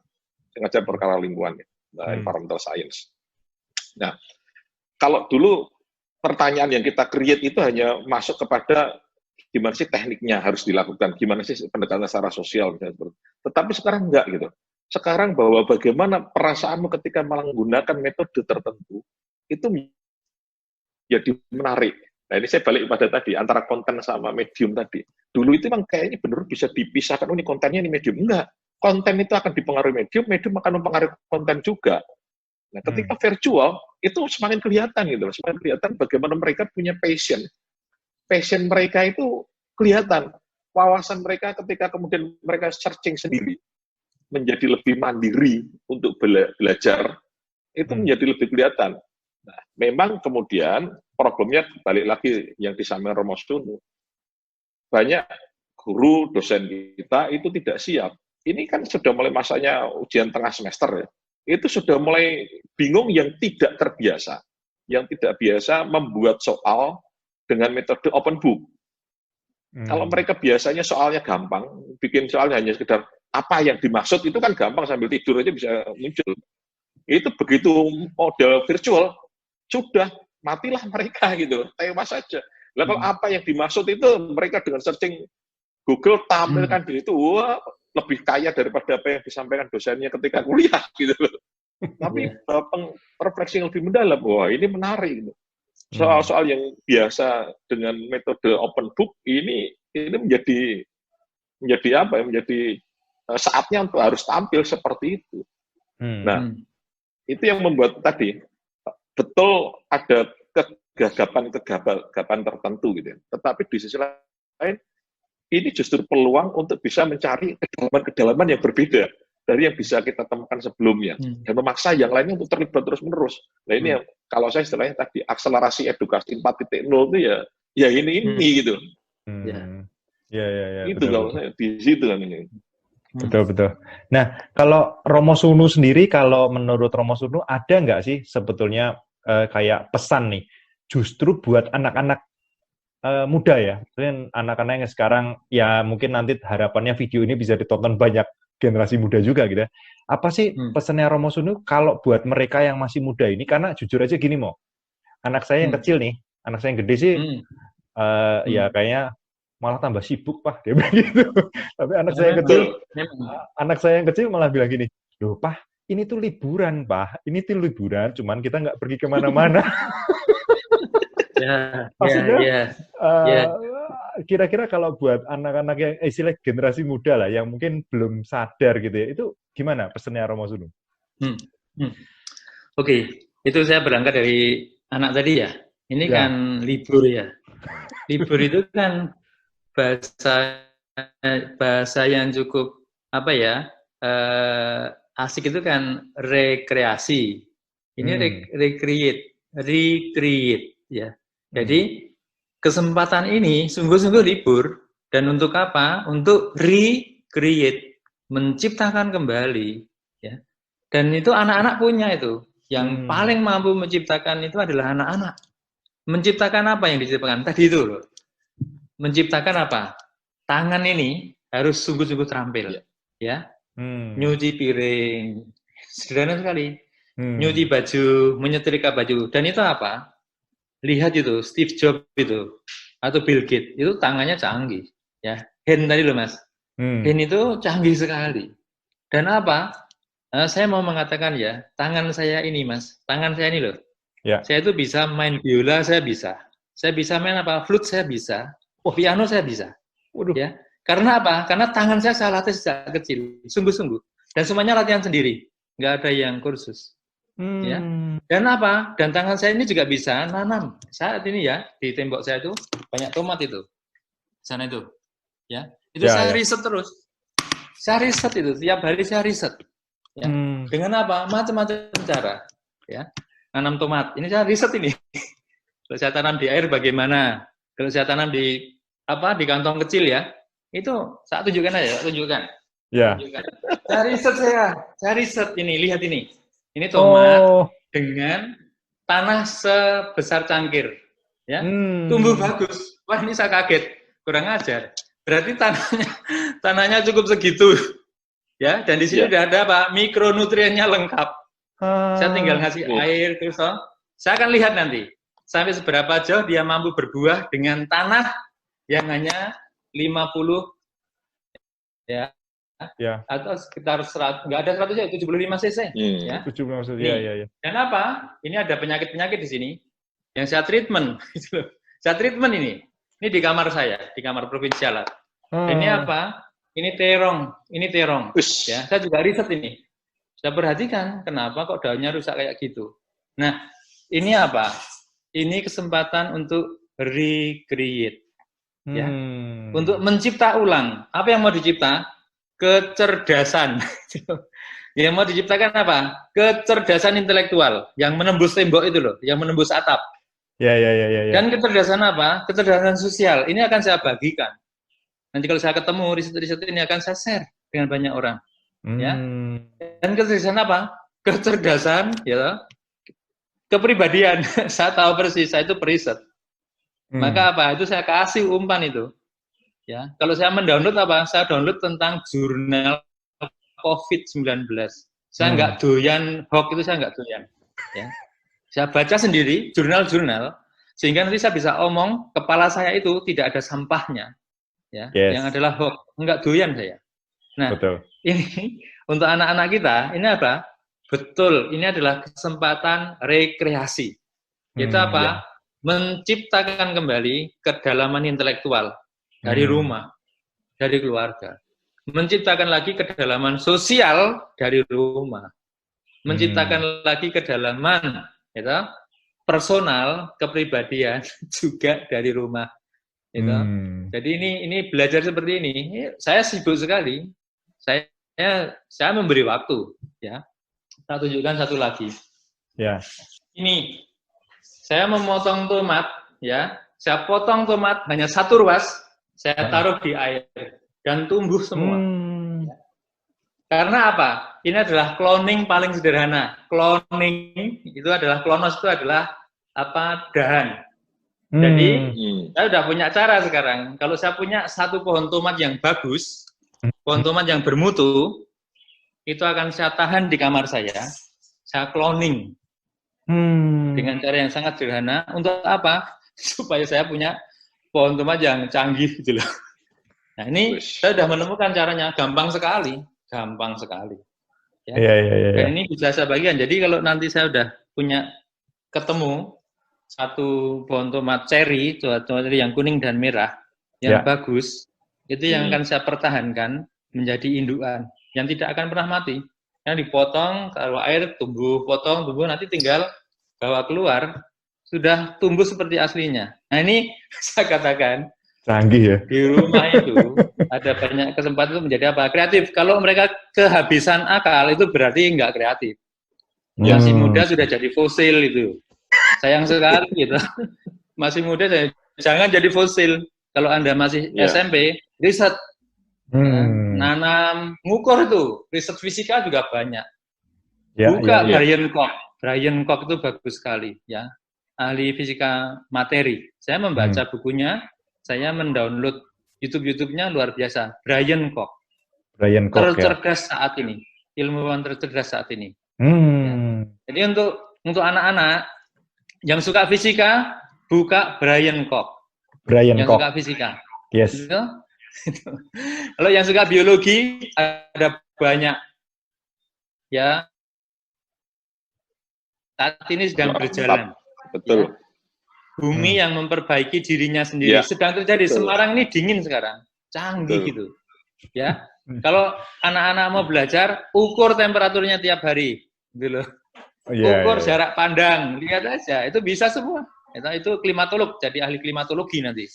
saya mengajar perkara lingkungan, environmental science. Nah, kalau dulu pertanyaan yang kita create itu hanya masuk kepada gimana sih tekniknya harus dilakukan, gimana sih pendekatan secara sosial, misalnya. Tetapi sekarang enggak gitu. Sekarang bahwa bagaimana perasaanmu ketika menggunakan metode tertentu, itu jadi menarik. Nah ini saya balik pada tadi, antara konten sama medium tadi. Dulu itu memang kayaknya benar bisa dipisahkan, ini kontennya ini medium. Enggak, konten itu akan dipengaruhi medium, medium akan mempengaruhi konten juga. Nah ketika virtual, itu semakin kelihatan gitu, semakin kelihatan bagaimana mereka punya passion. Passion mereka itu kelihatan. Wawasan mereka ketika kemudian mereka searching sendiri, menjadi lebih mandiri untuk belajar, itu menjadi lebih kelihatan. Nah, memang kemudian problemnya balik lagi yang disampaikan Romo Sunu. Banyak guru, dosen kita itu tidak siap. Ini kan sudah mulai masanya ujian tengah semester ya. Itu sudah mulai bingung yang tidak terbiasa. Yang tidak biasa membuat soal dengan metode open book. Kalau mereka biasanya soalnya gampang, bikin soalnya hanya sekedar apa yang dimaksud, itu kan gampang, sambil tidur aja bisa muncul. Itu begitu model virtual, sudah matilah mereka gitu, tewas saja. Lah kalau apa yang dimaksud itu mereka dengan searching Google tampilkan di situ, wah, lebih kaya daripada apa yang disampaikan dosennya ketika kuliah gitu loh. Tapi refleksi yang lebih mendalam, wah ini menarik gitu. Soal-soal yang biasa dengan metode open book ini menjadi apa ya? Menjadi saatnya untuk harus tampil seperti itu. Nah, itu yang membuat tadi betul ada kegagapan tertentu gitu ya. Tetapi di sisi lain ini justru peluang untuk bisa mencari kedalaman yang berbeda dari yang bisa kita temukan sebelumnya dan memaksa yang lainnya untuk terlibat terus-menerus. Nah ini yang kalau saya istilahnya tadi akselerasi edukasi 4.0 itu ya ini gitu. Ya. Itu kalau saya di situ kan ini. Betul. Nah, kalau Romo Sunu sendiri, kalau menurut Romo Sunu ada nggak sih sebetulnya kayak pesan nih, justru buat anak-anak muda ya, mungkin anak-anak yang sekarang ya mungkin nanti harapannya video ini bisa ditonton banyak generasi muda juga gitu ya. Apa sih pesannya Romo Sunu kalau buat mereka yang masih muda ini? Karena jujur aja gini Mo, anak saya yang kecil nih, anak saya yang gede sih, ya kayaknya malah tambah sibuk Pak, dia bilang gitu. Tapi anak saya yang kecil malah bilang gini, loh Pak, ini tuh liburan Pak, ini tuh liburan, cuman kita nggak pergi kemana-mana. Maksudnya, kira-kira kalau buat anak-anak yang istilah generasi muda lah, yang mungkin belum sadar gitu ya, itu gimana pesannya Romo Sunu? Oke, itu saya berangkat dari anak tadi ya. Ini kan libur ya. Libur itu kan bahasa yang cukup apa ya, asik itu kan rekreasi. Ini recreate ya. Jadi kesempatan ini sungguh-sungguh libur, dan untuk apa? Untuk recreate, menciptakan kembali ya. Dan itu anak-anak punya itu. Yang paling mampu menciptakan itu adalah anak-anak. Menciptakan apa yang diciptakan tadi itu loh. Menciptakan apa? Tangan ini harus sungguh-sungguh terampil ya. Nyuci piring, sederhana sekali. Nyuci baju, menyetrika baju, dan itu apa? Lihat itu Steve Jobs itu atau Bill Gates itu tangannya canggih ya. Hand tadi loh Mas. Hand itu canggih sekali. Dan apa? Saya mau mengatakan ya, tangan saya ini Mas, tangan saya ini loh. Ya. Saya itu bisa main biola, saya bisa. Saya bisa main apa? Flute saya bisa. Piano saya bisa. Ya. Karena apa? Karena tangan saya latih sejak kecil, sungguh-sungguh. Dan semuanya latihan sendiri. Nggak ada yang kursus. Ya. Dan apa? Dan tangan saya ini juga bisa nanam. Saat ini ya, di tembok saya itu banyak tomat itu. Sana itu. Ya. Itu saya riset terus. Saya riset itu, tiap hari saya riset. Ya. Dengan apa? Macam-macam cara. Ya. Nanam tomat. Ini saya riset ini. Kalau saya tanam di air bagaimana? Kalau saya tanam di apa? Di kantong kecil ya. Itu saya tunjukkan aja, tunjukkan. Ya. Saya riset ini, lihat ini. Ini tomat dengan tanah sebesar cangkir, ya, tumbuh bagus. Wah ini saya kaget, kurang ajar. Berarti tanahnya cukup segitu, ya. Dan di sini sudah ada apa? Mikronutriennya lengkap. Saya tinggal ngasih air terus. Saya akan lihat nanti sampai seberapa jauh dia mampu berbuah dengan tanah yang hanya 50 ya Ya. Atau sekitar 100, nggak ada 100 ya, 75 cc. Ya. 75 cc, Nih. ya. Dan apa? Ini ada penyakit-penyakit di sini yang saya treatment. Saya treatment ini. Ini di kamar saya, di kamar provinsial. Ini apa? Ini terong. Ya, saya juga riset ini. Saya perhatikan kenapa kok daunnya rusak kayak gitu. Nah, ini apa? Ini kesempatan untuk recreate. Ya. Untuk mencipta ulang. Apa yang mau dicipta? Kecerdasan. Yang mau diciptakan apa? Kecerdasan intelektual yang menembus tembok itu loh, yang menembus atap. Ya. Dan kecerdasan apa? Kecerdasan sosial. Ini akan saya bagikan. Nanti kalau saya ketemu riset-riset ini akan saya share dengan banyak orang. Ya. Dan kecerdasan apa? Kecerdasan, ya, kepribadian. Saya tahu persis, saya itu periset. Maka apa? Itu saya kasih umpan itu. Ya. Kalau saya mendownload apa? Saya download tentang jurnal COVID-19. Saya nggak doyan hoax itu, saya nggak doyan. Ya. Saya baca sendiri jurnal-jurnal sehingga nanti saya bisa omong kepala saya itu tidak ada sampahnya, ya, yang adalah hoax. Nggak doyan saya. Nah, betul. Ini untuk anak-anak kita ini apa? Betul, ini adalah kesempatan rekreasi. Itu apa? Ya. Menciptakan kembali kedalaman intelektual dari rumah, dari keluarga. Menciptakan lagi kedalaman sosial dari rumah. Menciptakan lagi kedalaman, gitu, personal, kepribadian juga dari rumah. Gitu. Jadi ini belajar seperti ini. Saya sibuk sekali. Saya memberi waktu, ya. Saya tunjukkan satu lagi. Ya. Ini saya memotong tomat, ya. Saya potong tomat hanya satu ruas, saya taruh di air dan tumbuh semua. Ya. Karena apa? Ini adalah cloning paling sederhana. Cloning itu adalah klonos itu adalah apa? Dahan. Jadi saya sudah punya cara sekarang. Kalau saya punya satu pohon tomat yang bagus, pohon tomat yang bermutu, itu akan saya tahan di kamar saya. Saya cloning dengan cara yang sangat sederhana. Untuk apa? Supaya saya punya pohon tomat yang canggih gitu loh. Nah ini saya sudah menemukan caranya, gampang sekali. Gampang sekali. Ya. Dan ini bisa saya bagikan. Jadi kalau nanti saya sudah punya ketemu satu pohon tomat cherry, tomat yang kuning dan merah, yang bagus, itu yang akan saya pertahankan menjadi indukan, yang tidak akan pernah mati. Yang dipotong, taruh air, tumbuh, potong, tumbuh, nanti tinggal bawa keluar, sudah tumbuh seperti aslinya. Nah ini saya katakan, canggih ya. Di rumah itu ada banyak kesempatan itu menjadi apa? Kreatif. Kalau mereka kehabisan akal itu berarti nggak kreatif. Masih muda sudah jadi fosil itu. Sayang sekali gitu. Masih muda jangan jadi fosil. Kalau Anda masih SMP, riset. Nanam, ngukur itu. Riset fisika juga banyak. Buka Brian Koch. Brian Koch itu bagus sekali, ya. Ahli fisika materi. Saya membaca bukunya. Saya mendownload YouTube-nya luar biasa. Brian Koch. Brian Koch tercerdas saat ini. Ilmuwan tercerdas saat ini. Ya. Jadi untuk anak-anak yang suka fisika, buka Brian Koch. Yang suka fisika. Yes. Gitu? Kalau yang suka biologi, ada banyak. Ya. Saat ini sedang berjalan. Betul. Ya. Bumi yang memperbaiki dirinya sendiri. Sedang terjadi. Semarang ini dingin sekarang. Canggih gitu. Ya. Kalau anak-anak mau belajar, ukur temperaturnya tiap hari. Gitu loh. Ukur jarak pandang. Lihat aja. Itu bisa semua. Itu klimatolog. Jadi ahli klimatologi nanti.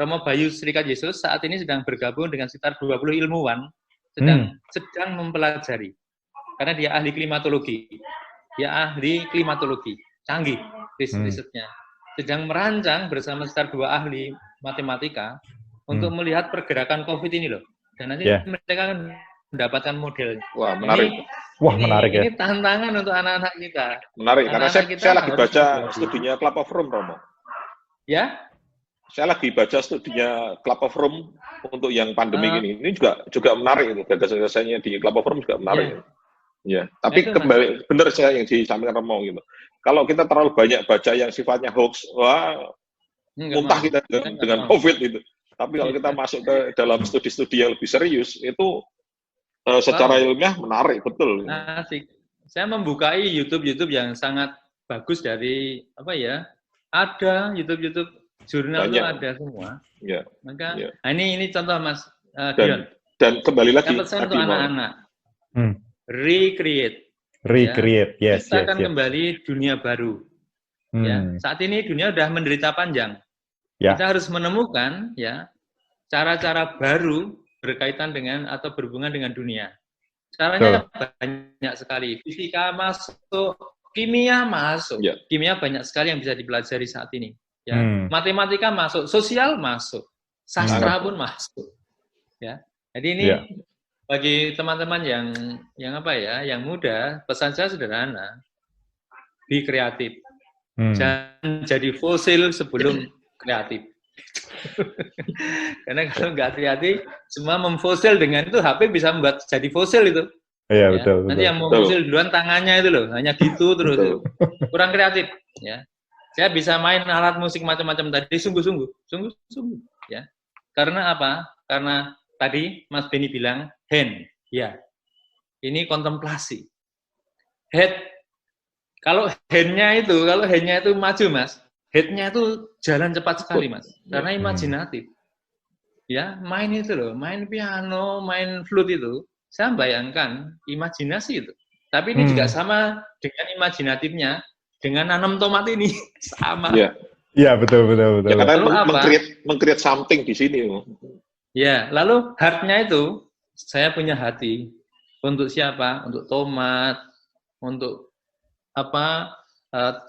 Romo Bayu Serikat Yesus saat ini sedang bergabung dengan sekitar 20 ilmuwan. Sedang mempelajari. Karena dia ahli klimatologi. Canggih. Risetnya sedang merancang bersama sekitar 2 ahli matematika untuk melihat pergerakan COVID ini loh. Dan nanti mereka akan mendapatkan modelnya. Wah, menarik. Menarik ya. Ini tantangan untuk anak-anak kita. Menarik, karena saya lagi baca studinya Club of Rome, Romo. Ya? Saya lagi baca studinya Club of Rome untuk yang pandemi ini. Ini juga menarik itu. Gagasan-gagasannya di Club of Rome juga menarik. Ya, tapi kembali benar saya yang disampaikan Romo gitu. Kalau kita terlalu banyak baca yang sifatnya hoax, wah, muntah kita dengan COVID itu. Tapi kalau kita masuk ke dalam studi-studi yang lebih serius, itu secara ilmiah menarik, betul. Asik. Saya membukai YouTube yang sangat bagus dari apa ya? Ada YouTube jurnal itu ada semua. Ya. Maka nah ini contoh Mas Dion. Dan kembali lagi untuk anak-anak. Recreate, yes. Kita akan kembali dunia baru. Ya, saat ini dunia sudah menderita panjang. Kita harus menemukan cara-cara baru berkaitan dengan atau berhubungan dengan dunia. Caranya banyak sekali. Fisika masuk, kimia masuk. Kimia banyak sekali yang bisa dipelajari saat ini. Ya, matematika masuk, sosial masuk, sastra pun masuk. Ya, jadi ini bagi teman-teman yang apa ya, yang muda, pesan saya sederhana: be kreatif. Jangan jadi fosil sebelum kreatif. Karena kalau nggak kreatif, semua memfosil dengan itu, HP bisa membuat jadi fosil itu. Iya, betul. Nanti yang memfosil duluan tangannya itu loh, hanya gitu terus. Kurang kreatif. Ya, saya bisa main alat musik macam-macam tadi, sungguh-sungguh, ya. Karena apa? Karena tadi Mas Beni bilang hand, ya. Ini kontemplasi. Head. Kalau handnya itu maju, Mas. Head-nya itu jalan cepat sekali, Mas. Karena imajinatif. Ya, main itu loh, main piano, main flute itu, saya bayangkan imajinasi itu. Tapi ini juga sama dengan imajinatifnya, dengan nanam tomat ini sama. Iya, betul. Ya, karena meng-create something di sini. Ya, lalu heart-nya itu, saya punya hati. Untuk siapa? Untuk tomat, untuk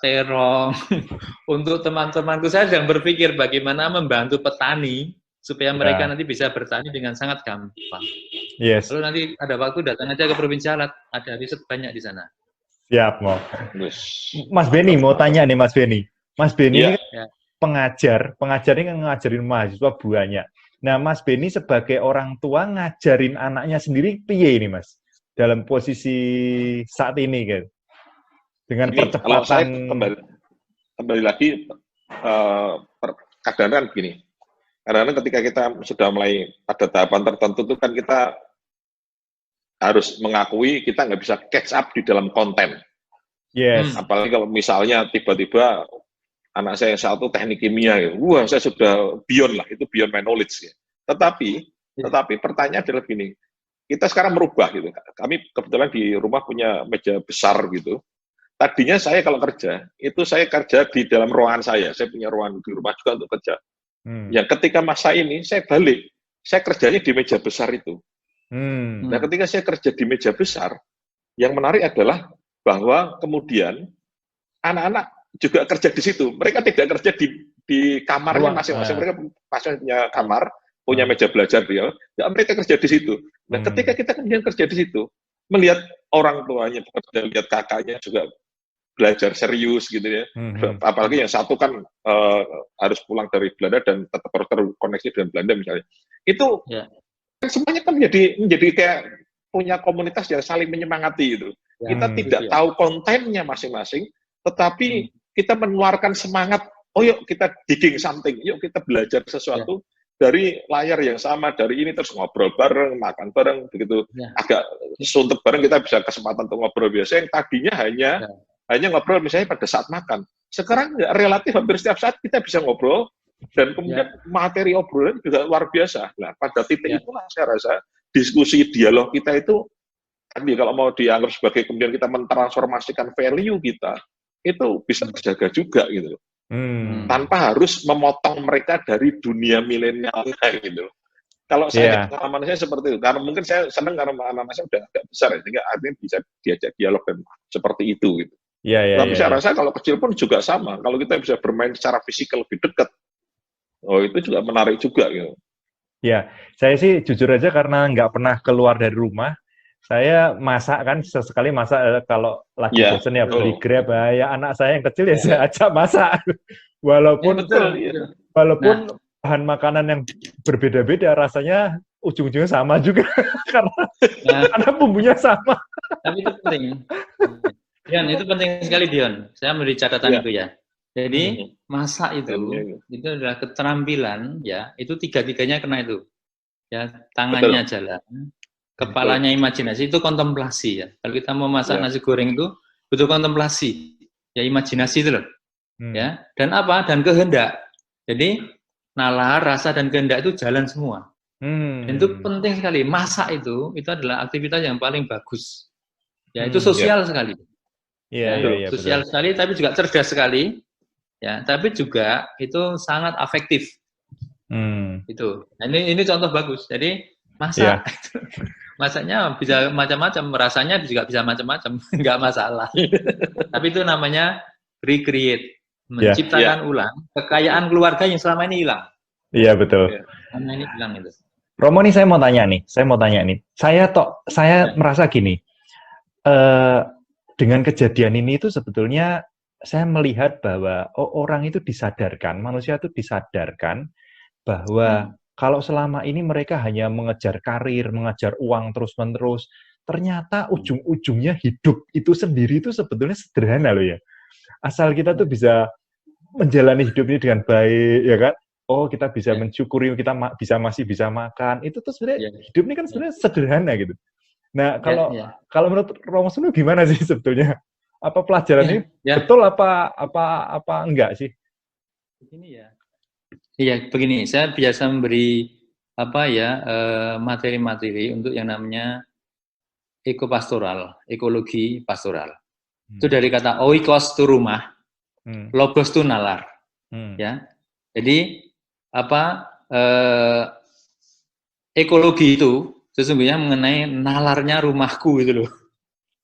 terong. Untuk teman-temanku, saya sedang berpikir bagaimana membantu petani supaya mereka nanti bisa bertani dengan sangat gampang. Yes. Lalu nanti ada waktu datang aja ke Provinsi Alat, ada riset banyak di sana. Siap, mau. Mas Beni mau tanya nih, Mas Beni. Mas Beni ini pengajar ini kan ngajarin mahasiswa banyak. Nah, Mas Beni sebagai orang tua ngajarin anaknya sendiri piye ini, Mas? Dalam posisi saat ini kan. Dengan percepatan. Kalau saya kembali lagi, kadang-kadang begini. Kadang-kadang ketika kita sudah mulai pada tahapan tertentu itu kan kita harus mengakui kita nggak bisa catch up di dalam konten. Yes. Apalagi kalau misalnya tiba-tiba anak saya yang satu teknik kimia, wah saya sudah beyond lah, itu beyond my knowledge. Tetapi pertanyaan adalah gini, kita sekarang merubah gitu. Kami kebetulan di rumah punya meja besar gitu. Tadinya saya kalau kerja, itu saya kerja di dalam ruangan saya punya ruangan di rumah juga untuk kerja. Yang ketika masa ini, saya balik, saya kerjanya di meja besar itu. Nah, ketika saya kerja di meja besar, yang menarik adalah bahwa kemudian anak-anak juga kerja di situ. Mereka tidak kerja di kamarnya masing-masing. Mereka masing punya kamar, punya meja belajar dia. Ya, mereka kerja di situ. Nah, ketika kita kemudian kerja di situ, melihat orang tuanya bekerja, lihat kakaknya juga belajar serius gitu ya. Apalagi yang satu kan harus pulang dari Belanda dan tetap harus terkoneksi dengan Belanda misalnya. Itu semuanya kan menjadi kayak punya komunitas yang saling menyemangati itu. Kita tidak tahu kontennya masing-masing, tetapi kita mengeluarkan semangat, oh yuk kita digging something, yuk kita belajar sesuatu dari layar yang sama, dari ini terus ngobrol bareng, makan bareng, begitu agak suntuk bareng kita bisa kesempatan untuk ngobrol biasa yang tadinya hanya ngobrol misalnya pada saat makan. Sekarang relatif hampir setiap saat kita bisa ngobrol dan kemudian materi obrolan juga luar biasa. Nah, pada titik itulah saya rasa diskusi dialog kita itu tadi kalau mau dianggap sebagai kemudian kita mentransformasikan value kita, itu bisa terjaga juga gitu. Tanpa harus memotong mereka dari dunia milenialnya gitu. Kalau saya pengalaman saya seperti itu, karena mungkin saya senang karena anak-anak saya udah agak besar ya, sehingga artinya bisa diajak dialog dan seperti itu gitu. Tapi saya rasa kalau kecil pun juga sama. Kalau kita bisa bermain secara fisikal lebih dekat, itu juga menarik juga gitu. Ya, saya sih jujur aja karena nggak pernah keluar dari rumah, saya masak kan sesekali masak kalau lagi bosan ya beli Grab ya anak saya yang kecil ya saya ajak masak. Walaupun bahan makanan yang berbeda-beda rasanya ujung-ujungnya sama juga karena bumbunya sama. Tapi itu penting. Dion, itu penting sekali Dion. Saya memberi catatan itu ya. Jadi masak itu adalah keterampilan, ya. Itu tiga-tiganya kena itu. Ya, tangannya jalan, kepalanya imajinasi, itu kontemplasi ya. Kalau kita mau masak nasi goreng itu butuh kontemplasi, ya imajinasi itu loh. Ya, dan apa? Dan kehendak. Jadi nalar, rasa dan kehendak itu jalan semua. Dan itu penting sekali. Masak itu adalah aktivitas yang paling bagus. Ya, itu sosial sekali. Sosial sekali, tapi juga cerdas sekali. Ya, tapi juga itu sangat afektif. Itu. Nah, ini contoh bagus. Jadi masak, masaknya bisa macam-macam, rasanya juga bisa macam-macam, nggak masalah. Tapi itu namanya recreate, menciptakan ulang kekayaan keluarga yang selama ini hilang. Iya betul. Selama ini hilang itu. Romo nih saya mau tanya nih. Saya merasa gini. Dengan kejadian ini itu sebetulnya saya melihat bahwa orang itu disadarkan, manusia itu disadarkan bahwa kalau selama ini mereka hanya mengejar karir, mengejar uang terus-menerus, ternyata ujung-ujungnya hidup itu sendiri itu sebetulnya sederhana loh ya. Asal kita tuh bisa menjalani hidup ini dengan baik, ya kan? Oh, kita bisa mensyukuri, kita masih bisa makan. Itu tuh sebenarnya hidup ini kan sebenarnya sederhana gitu. Nah, kalau menurut Romo Sunu gimana sih sebetulnya? Apa pelajaran ini betul apa enggak sih? Begini ya. Iya, begini. Saya biasa memberi materi-materi untuk yang namanya ekopastoral, ekologi pastoral. Itu dari kata oikos itu rumah, logos itu nalar. Ya. Jadi ekologi itu sesungguhnya mengenai nalarnya rumahku gitu loh.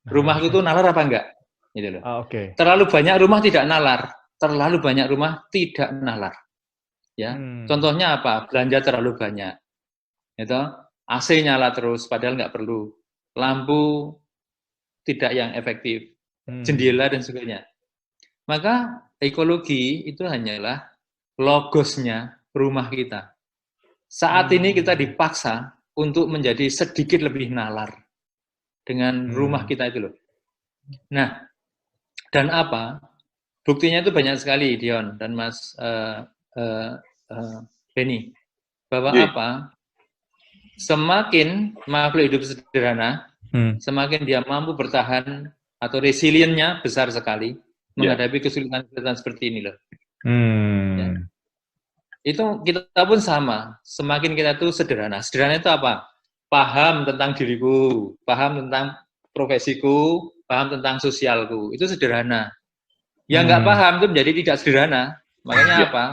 Rumahku itu nalar apa enggak? Gitu loh. Terlalu banyak rumah tidak nalar, terlalu banyak rumah tidak nalar. Ya, contohnya apa? Belanja terlalu banyak. Itu AC nyala terus padahal nggak perlu. Lampu tidak yang efektif. Jendela dan sebagainya. Maka ekologi itu hanyalah logosnya rumah kita. Saat ini kita dipaksa untuk menjadi sedikit lebih nalar dengan rumah kita itu loh. Nah, dan apa? Buktinya itu banyak sekali, Dion dan Mas Benny. Bahwa apa? Semakin makhluk hidup sederhana, semakin dia mampu bertahan atau resiliennya besar sekali menghadapi kesulitan-kesulitan seperti ini loh. Ya. Itu kita pun sama. Semakin kita tuh sederhana. Sederhana itu apa? Paham tentang diriku, paham tentang profesiku, paham tentang sosialku. Itu sederhana. Yang nggak paham itu menjadi tidak sederhana. Makanya apa?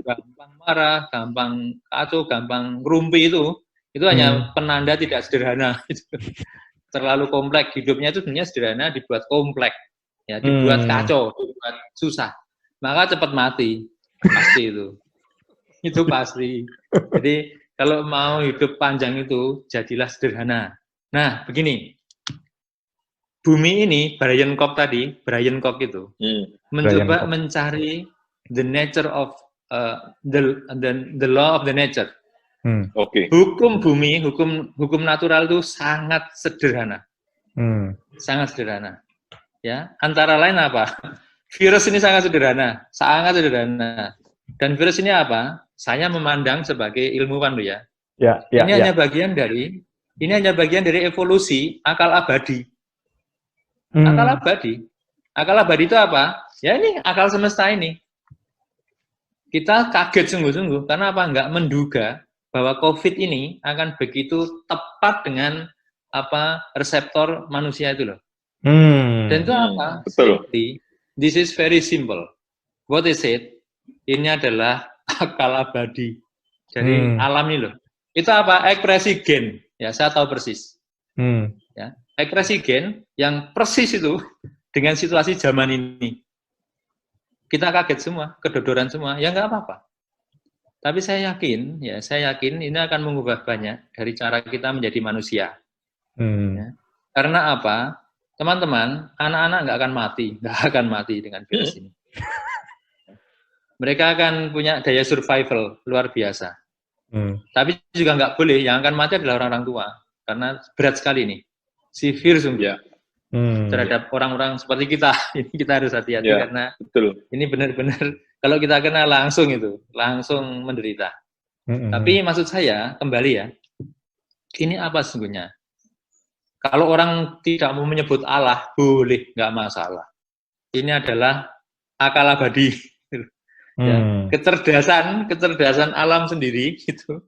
Gampang marah, gampang kacau, gampang ngerumpi itu hanya penanda tidak sederhana. Terlalu kompleks. Hidupnya itu sebenarnya sederhana, dibuat kompleks. Ya, dibuat kacau, dibuat susah. Maka cepat mati. Pasti itu. Itu pasti. Jadi kalau mau hidup panjang itu jadilah sederhana. Nah, begini. Bumi ini, Brian Cox itu mencoba mencari the nature of the law of the nature. Hukum bumi, hukum natural itu sangat sederhana. Sangat sederhana. Ya, antara lain apa? Virus ini sangat sederhana. Dan virus ini apa? Saya memandang sebagai ilmuwan loh ya. Ini hanya bagian dari evolusi akal abadi. Akal abadi itu apa? Ya ini akal semesta ini. Kita kaget sungguh-sungguh karena apa? Nggak menduga bahwa COVID ini akan begitu tepat dengan reseptor manusia itu loh. Dan itu apa? Betul. This is very simple. What is it? Ini adalah akal abadi. Jadi alam ini loh. Itu apa? Ekspresi gen. Ya, saya tahu persis. Ya, ekspresi gen yang persis itu dengan situasi zaman ini. Kita kaget semua, kedodoran semua. Ya nggak apa-apa. Tapi saya yakin ini akan mengubah banyak dari cara kita menjadi manusia. Ya. Karena apa? Teman-teman, anak-anak nggak akan mati dengan virus ini. Mereka akan punya daya survival luar biasa. Tapi juga nggak boleh, yang akan mati adalah orang-orang tua. Karena berat sekali nih. Severe sungguh. terhadap orang-orang seperti kita. Ini kita harus hati-hati karena ini benar-benar kalau kita kena langsung menderita. Tapi maksud saya kembali ya, ini apa sesungguhnya? Kalau orang tidak mau menyebut Allah, boleh, nggak masalah. Ini adalah akal abadi, ya. Kecerdasan alam sendiri, gitu.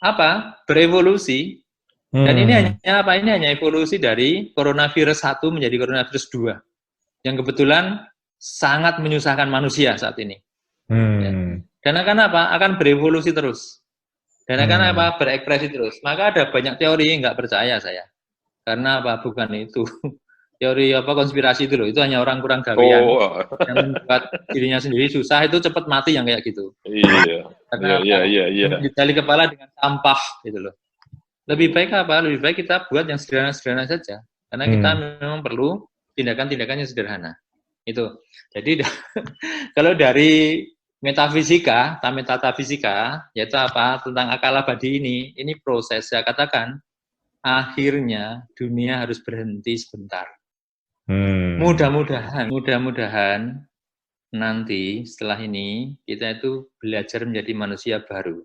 Apa? Berevolusi. Dan ini hanya apa? Ini hanya evolusi dari coronavirus 1 menjadi coronavirus 2, yang kebetulan sangat menyusahkan manusia saat ini. Ya. Dan akan apa? Akan berevolusi terus. Dan akan apa? Berekspresi terus. Maka ada banyak teori yang nggak percaya saya. Karena apa? Bukan itu. Teori apa konspirasi itu loh. Itu hanya orang kurang gawean. Yang membuat dirinya sendiri susah, itu cepat mati yang kayak gitu. Iya. Karena didali kepala dengan sampah gitu loh. Lebih baik apa? Lebih baik kita buat yang sederhana-sederhana saja. Karena kita memang perlu tindakan-tindakan yang sederhana. Itu. Jadi kalau dari metafisika, yaitu apa? Tentang akal abadi ini proses. Saya katakan, akhirnya dunia harus berhenti sebentar. Mudah-mudahan nanti setelah ini kita itu belajar menjadi manusia baru.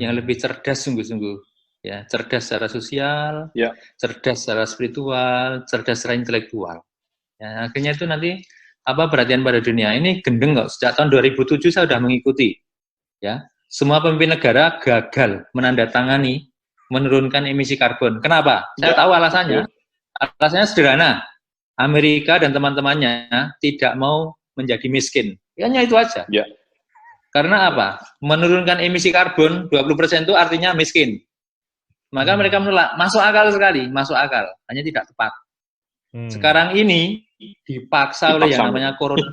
Yang lebih cerdas sungguh-sungguh. Ya, cerdas secara sosial, cerdas secara spiritual, cerdas secara intelektual. Ya, akhirnya itu nanti apa perhatian pada dunia ini gendeng kok. Sejak tahun 2007 saya sudah mengikuti. Ya, semua pemimpin negara gagal menandatangani menurunkan emisi karbon. Kenapa? Saya tahu alasannya. Alasannya sederhana. Amerika dan teman-temannya tidak mau menjadi miskin. Hanya itu aja. Karena apa? Menurunkan emisi karbon 20% itu artinya miskin. Maka mereka menolak. Masuk akal sekali, masuk akal. Hanya tidak tepat. Sekarang ini dipaksa oleh yang namanya corona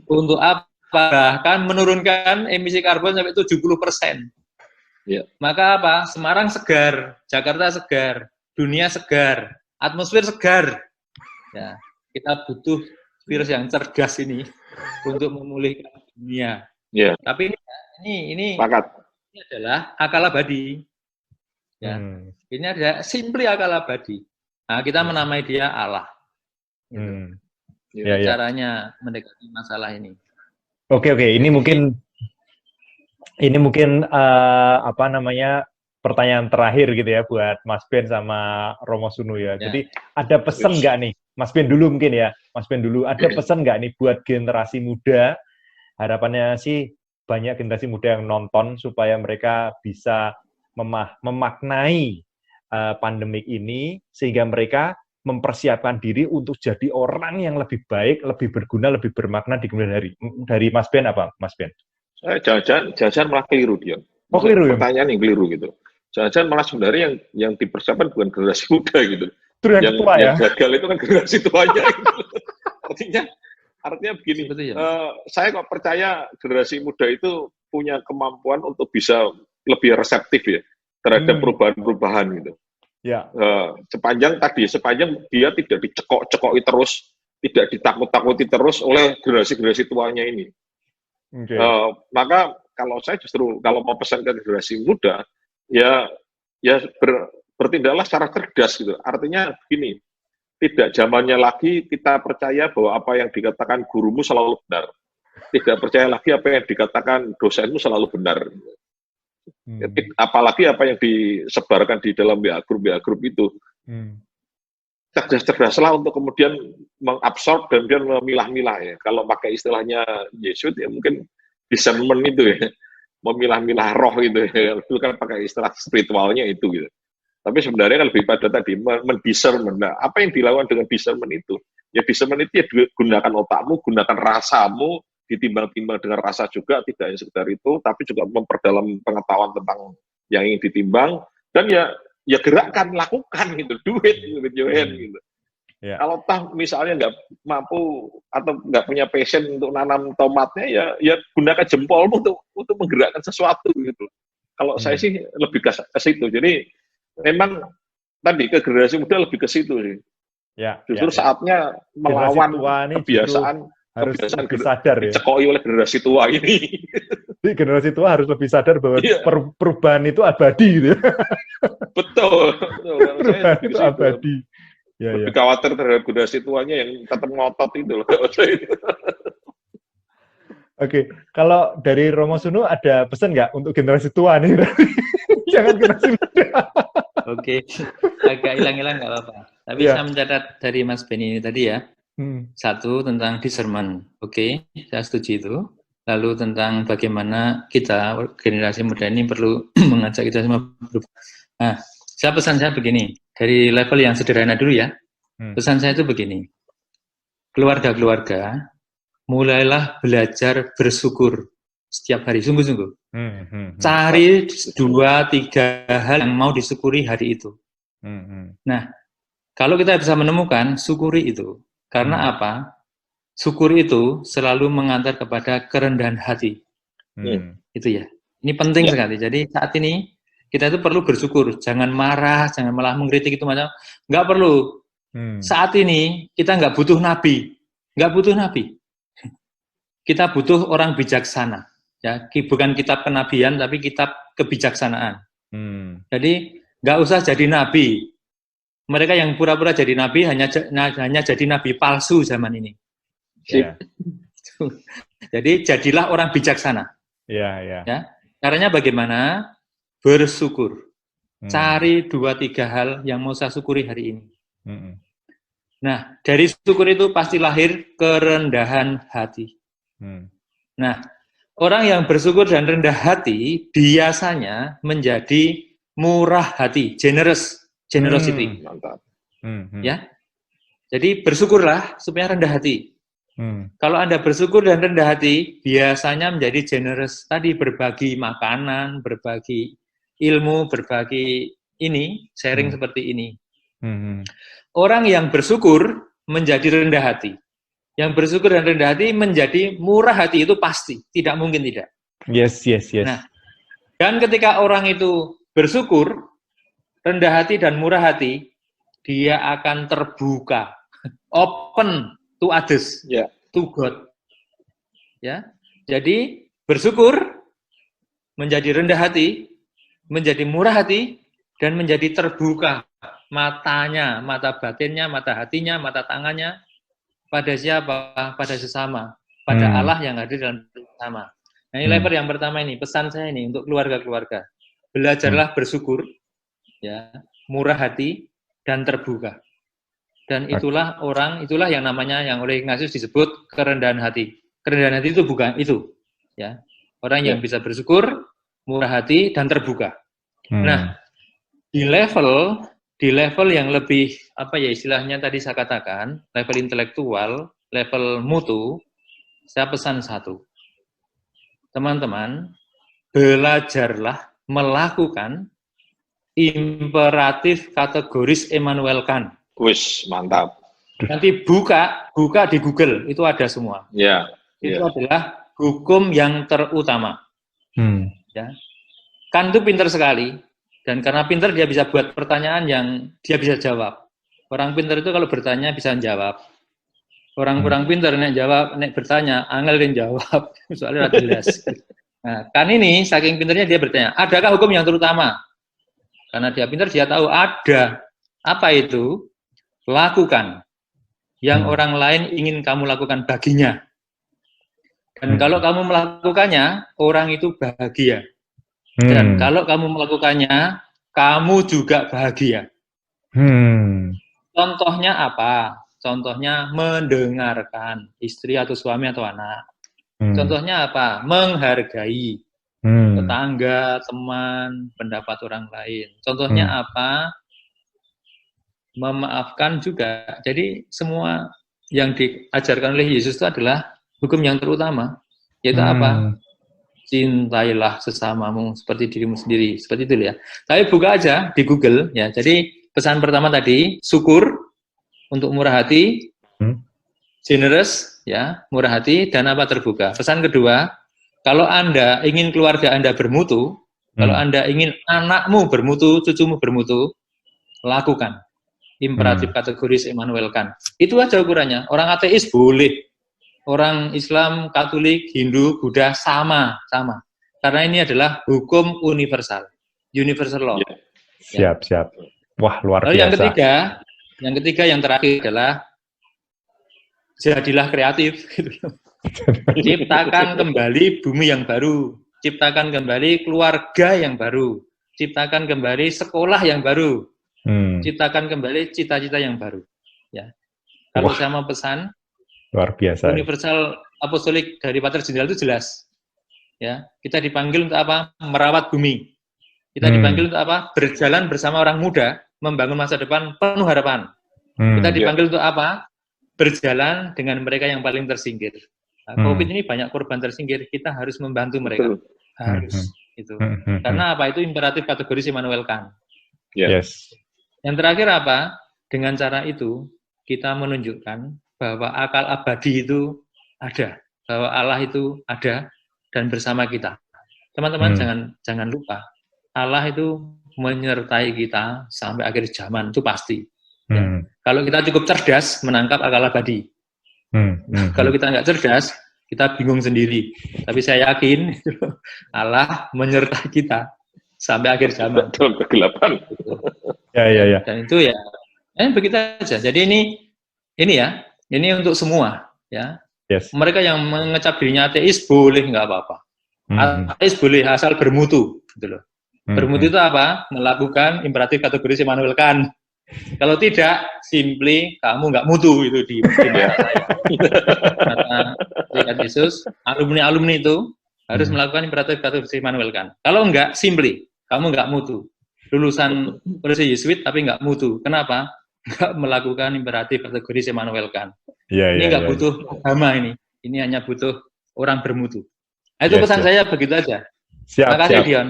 untuk apa? Bahkan menurunkan emisi karbon sampai 70%. Maka apa? Semarang segar, Jakarta segar, dunia segar, atmosfer segar. Ya, kita butuh virus yang cerdas ini untuk memulihkan dunia. Tapi ini adalah akal abadi. Ya, ini ada simply akal abadi. Nah, kita menamai dia Allah. Gitu. Caranya mendekati masalah ini. Oke. Ini mungkin apa namanya pertanyaan terakhir gitu ya buat Mas Ben sama Romo Sunu ya. Jadi ada pesan nggak nih, Mas Ben dulu mungkin ya, Mas Ben dulu. Ada pesan nggak nih buat generasi muda? Harapannya sih banyak generasi muda yang nonton supaya mereka bisa memaknai pandemik ini sehingga mereka mempersiapkan diri untuk jadi orang yang lebih baik, lebih berguna, lebih bermakna di kemudian hari. Dari Mas Ben apa, Mas Ben? Jangan malah keliru dia. Keliru ya? Pertanyaan yang keliru gitu. Jangan malah sebenarnya yang dipersiapkan bukan generasi muda gitu. Yang tua ya? Yang gagal itu kan generasi tuanya. Gitu. Artinya begini. Saya kok percaya generasi muda itu punya kemampuan untuk bisa lebih reseptif ya terhadap perubahan-perubahan gitu. Sepanjang dia tidak dicekok-cekoki terus, tidak ditakut-takuti terus oleh generasi-generasi tuanya ini. Maka kalau saya justru kalau mau pesan ke generasi muda, bertindaklah secara cerdas gitu. Artinya begini, tidak zamannya lagi kita percaya bahwa apa yang dikatakan gurumu selalu benar. Tidak percaya lagi apa yang dikatakan dosenmu selalu benar. Apalagi apa yang disebarkan di dalam WA grup itu. Cerdas-cerdaslah untuk kemudian mengabsorb dan kemudian memilah-milah ya. Kalau pakai istilahnya Yesus ya mungkin discernment itu ya. Memilah-milah roh gitu ya. Itu kan pakai istilah spiritualnya itu gitu. Tapi sebenarnya kan lebih pada tadi mendiscernment. Nah, apa yang dilakukan dengan discernment itu? Ya discernment itu ya gunakan otakmu, gunakan rasamu, ditimbang-timbang dengan rasa juga, tidak hanya sekedar itu, tapi juga memperdalam pengetahuan tentang yang ingin ditimbang, dan ya gerakkan, lakukan gitu, do it with your hand gitu. Kalau misalnya nggak mampu atau nggak punya passion untuk nanam tomatnya, ya gunakan jempolmu untuk menggerakkan sesuatu gitu. Kalau saya sih lebih ke situ. Jadi memang tadi ke generasi muda lebih ke situ sih. Justru saatnya melawan kebiasaan. Harus lebih sadar ya. Dicekoi oleh generasi tua ini. Jadi generasi tua harus lebih sadar bahwa perubahan itu abadi gitu. Betul. Perubahan itu abadi. Lebih khawatir terhadap generasi tuanya yang tetap ngotot itu loh. Oke, kalau dari Romo Sunu ada pesan nggak untuk generasi tua nih? Jangan generasi muda. Oke, agak hilang-hilang nggak apa-apa. Tapi saya mencatat dari Mas Benny ini tadi ya. Satu, tentang discernment. Oke, saya setuju itu. Lalu tentang bagaimana kita, generasi muda ini perlu mengajak kita semua berubah. Nah, pesan saya begini. Dari level yang sederhana dulu ya. Pesan saya itu begini. Keluarga-keluarga, mulailah belajar bersyukur setiap hari, sungguh-sungguh. Cari 2-3 hal yang mau disyukuri hari itu. Nah, kalau kita bisa menemukan, syukuri itu. Karena apa? Syukur itu selalu mengantar kepada kerendahan hati. Itu ya. Ini penting sekali. Jadi saat ini kita itu perlu bersyukur. Jangan marah, jangan malah mengkritik itu macam. Nggak perlu. Saat ini kita nggak butuh nabi. Nggak butuh nabi. Kita butuh orang bijaksana. Ya, bukan kitab kenabian, tapi kitab kebijaksanaan. Jadi nggak usah jadi nabi. Mereka yang pura-pura jadi nabi hanya jadi nabi palsu zaman ini. Ya. Jadi jadilah orang bijaksana. Ya. Caranya bagaimana? Bersyukur. Cari 2-3 hal yang mau saya syukuri hari ini. Nah, dari syukur itu pasti lahir kerendahan hati. Nah, orang yang bersyukur dan rendah hati biasanya menjadi murah hati, generosity. Mantap. Ya. Jadi bersyukurlah supaya rendah hati. Kalau Anda bersyukur dan rendah hati, biasanya menjadi generous. Tadi berbagi makanan, berbagi ilmu, berbagi ini, sharing seperti ini. Orang yang bersyukur menjadi rendah hati. Yang bersyukur dan rendah hati menjadi murah hati, itu pasti. Tidak mungkin tidak. Yes. Nah, dan ketika orang itu bersyukur, rendah hati dan murah hati, dia akan terbuka. Open to others, to God. Ya, jadi bersyukur, menjadi rendah hati, menjadi murah hati, dan menjadi terbuka matanya, mata batinnya, mata hatinya, mata tangannya, pada siapa? Pada sesama, pada Allah yang hadir dalam bersama. Nah, ini level yang pertama ini, pesan saya ini untuk keluarga-keluarga. Belajarlah bersyukur, ya, murah hati, dan terbuka. Dan itulah yang namanya yang oleh Ignatius disebut kerendahan hati. Kerendahan hati itu bukan itu, ya. Orang yang bisa bersyukur, murah hati, dan terbuka. Nah, di level yang lebih istilahnya tadi saya katakan, level intelektual, level mutu, saya pesan satu. Teman-teman, belajarlah melakukan imperatif kategoris Immanuel Kant. Wis, mantap. Nanti buka di Google, itu ada semua. Itu adalah hukum yang terutama. Ya. Kant itu pintar sekali, dan karena pintar dia bisa buat pertanyaan yang dia bisa jawab. Orang pintar itu kalau bertanya bisa jawab. Orang kurang pintar nek bertanya, angel yang jawab, soalnya tidak jelas. Nah, Kant ini saking pintarnya dia bertanya, adakah hukum yang terutama? Karena dia pintar, dia tahu ada. Apa itu? Lakukan yang orang lain ingin kamu lakukan baginya. Dan kalau kamu melakukannya, orang itu bahagia. Dan kalau kamu melakukannya, kamu juga bahagia. Contohnya apa? Contohnya mendengarkan istri atau suami atau anak. Contohnya apa? Menghargai tetangga, teman, pendapat orang lain. Contohnya apa? Memaafkan juga. Jadi semua yang diajarkan oleh Yesus itu adalah hukum yang terutama. Yaitu apa? Cintailah sesamamu seperti dirimu sendiri. Seperti itu ya. Tapi buka aja di Google ya. Jadi pesan pertama tadi, syukur untuk murah hati, generous ya, murah hati, dan apa? Terbuka. Pesan kedua, kalau Anda ingin keluarga Anda bermutu, kalau Anda ingin anakmu bermutu, cucumu bermutu, lakukan imperatif kategoris Immanuel Kant. Itu aja ukurannya. Orang ateis boleh, orang Islam, Katolik, Hindu, Buddha sama. Karena ini adalah hukum universal law. Siap. Wah, luar biasa. Lalu yang ketiga, Yang ketiga, yang terakhir adalah jadilah kreatif. Ciptakan kembali bumi yang baru, ciptakan kembali keluarga yang baru, ciptakan kembali sekolah yang baru, ciptakan kembali cita-cita yang baru. Ya, kalau saya mau pesan, luar biasa. Universal Apostolik dari Pater Jenderal itu jelas. Ya, kita dipanggil untuk apa? Merawat bumi. Kita dipanggil untuk apa? Berjalan bersama orang muda, membangun masa depan penuh harapan. Kita dipanggil untuk apa? Berjalan dengan mereka yang paling tersingkir. Nah, COVID ini banyak korban tersingkir, kita harus membantu mereka. Harus. Itu. Karena apa? Itu imperatif kategori Immanuel Kant. Yes. Yang terakhir apa? Dengan cara itu, kita menunjukkan bahwa akal abadi itu ada. Bahwa Allah itu ada dan bersama kita. Teman-teman jangan lupa, Allah itu menyertai kita sampai akhir zaman, itu pasti. Ya. Kalau kita cukup cerdas, menangkap akal abadi. Kalau kita nggak cerdas, kita bingung sendiri. Tapi saya yakin Allah menyertai kita sampai akhir zaman. Dalam kegelapan. Ya. Dan itu ya, begitu aja. Jadi ini untuk semua. Ya. Yes. Mereka yang mengecap dirinya ateis boleh, nggak apa-apa. Ateis boleh asal bermutu, gitu loh. Bermutu itu apa? Melakukan imperatif kategori Immanuel Kant. Kalau tidak, simply kamu nggak mutu itu di mata saya. Kata Yesus, alumni itu harus melakukan imperatif kategori Immanuel Kant. Kalau enggak, simply kamu nggak mutu. Lulusan universitas Yesuit tapi nggak mutu. Kenapa? Nggak melakukan imperatif kategori Immanuel Kant. Ini nggak butuh agama ini. Ini hanya butuh orang bermutu. Nah, itu pesan saya begitu aja. Siap, Terima kasih, siap. Dion.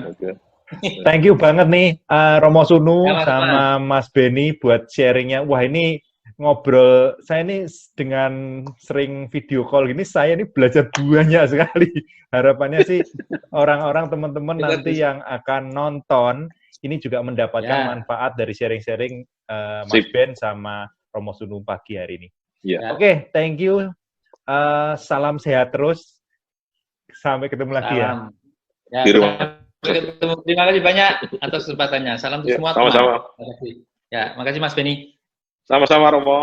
Thank you banget nih Romo Sunu sama Mas Beni buat sharingnya. Wah, ini ngobrol, saya ini dengan sering video call gini, saya ini belajar banyak sekali. Harapannya sih orang-orang teman-teman nanti yang akan nonton ini juga mendapatkan manfaat dari sharing-sharing Mas Ben sama Romo Sunu pagi hari ini. Oke, thank you. Salam sehat terus. Sampai ketemu lagi ya. Terima kasih banyak atas kesempatannya. Salam untuk semua. Sama-sama. Ya, makasih Mas Beni. Sama-sama, Romo.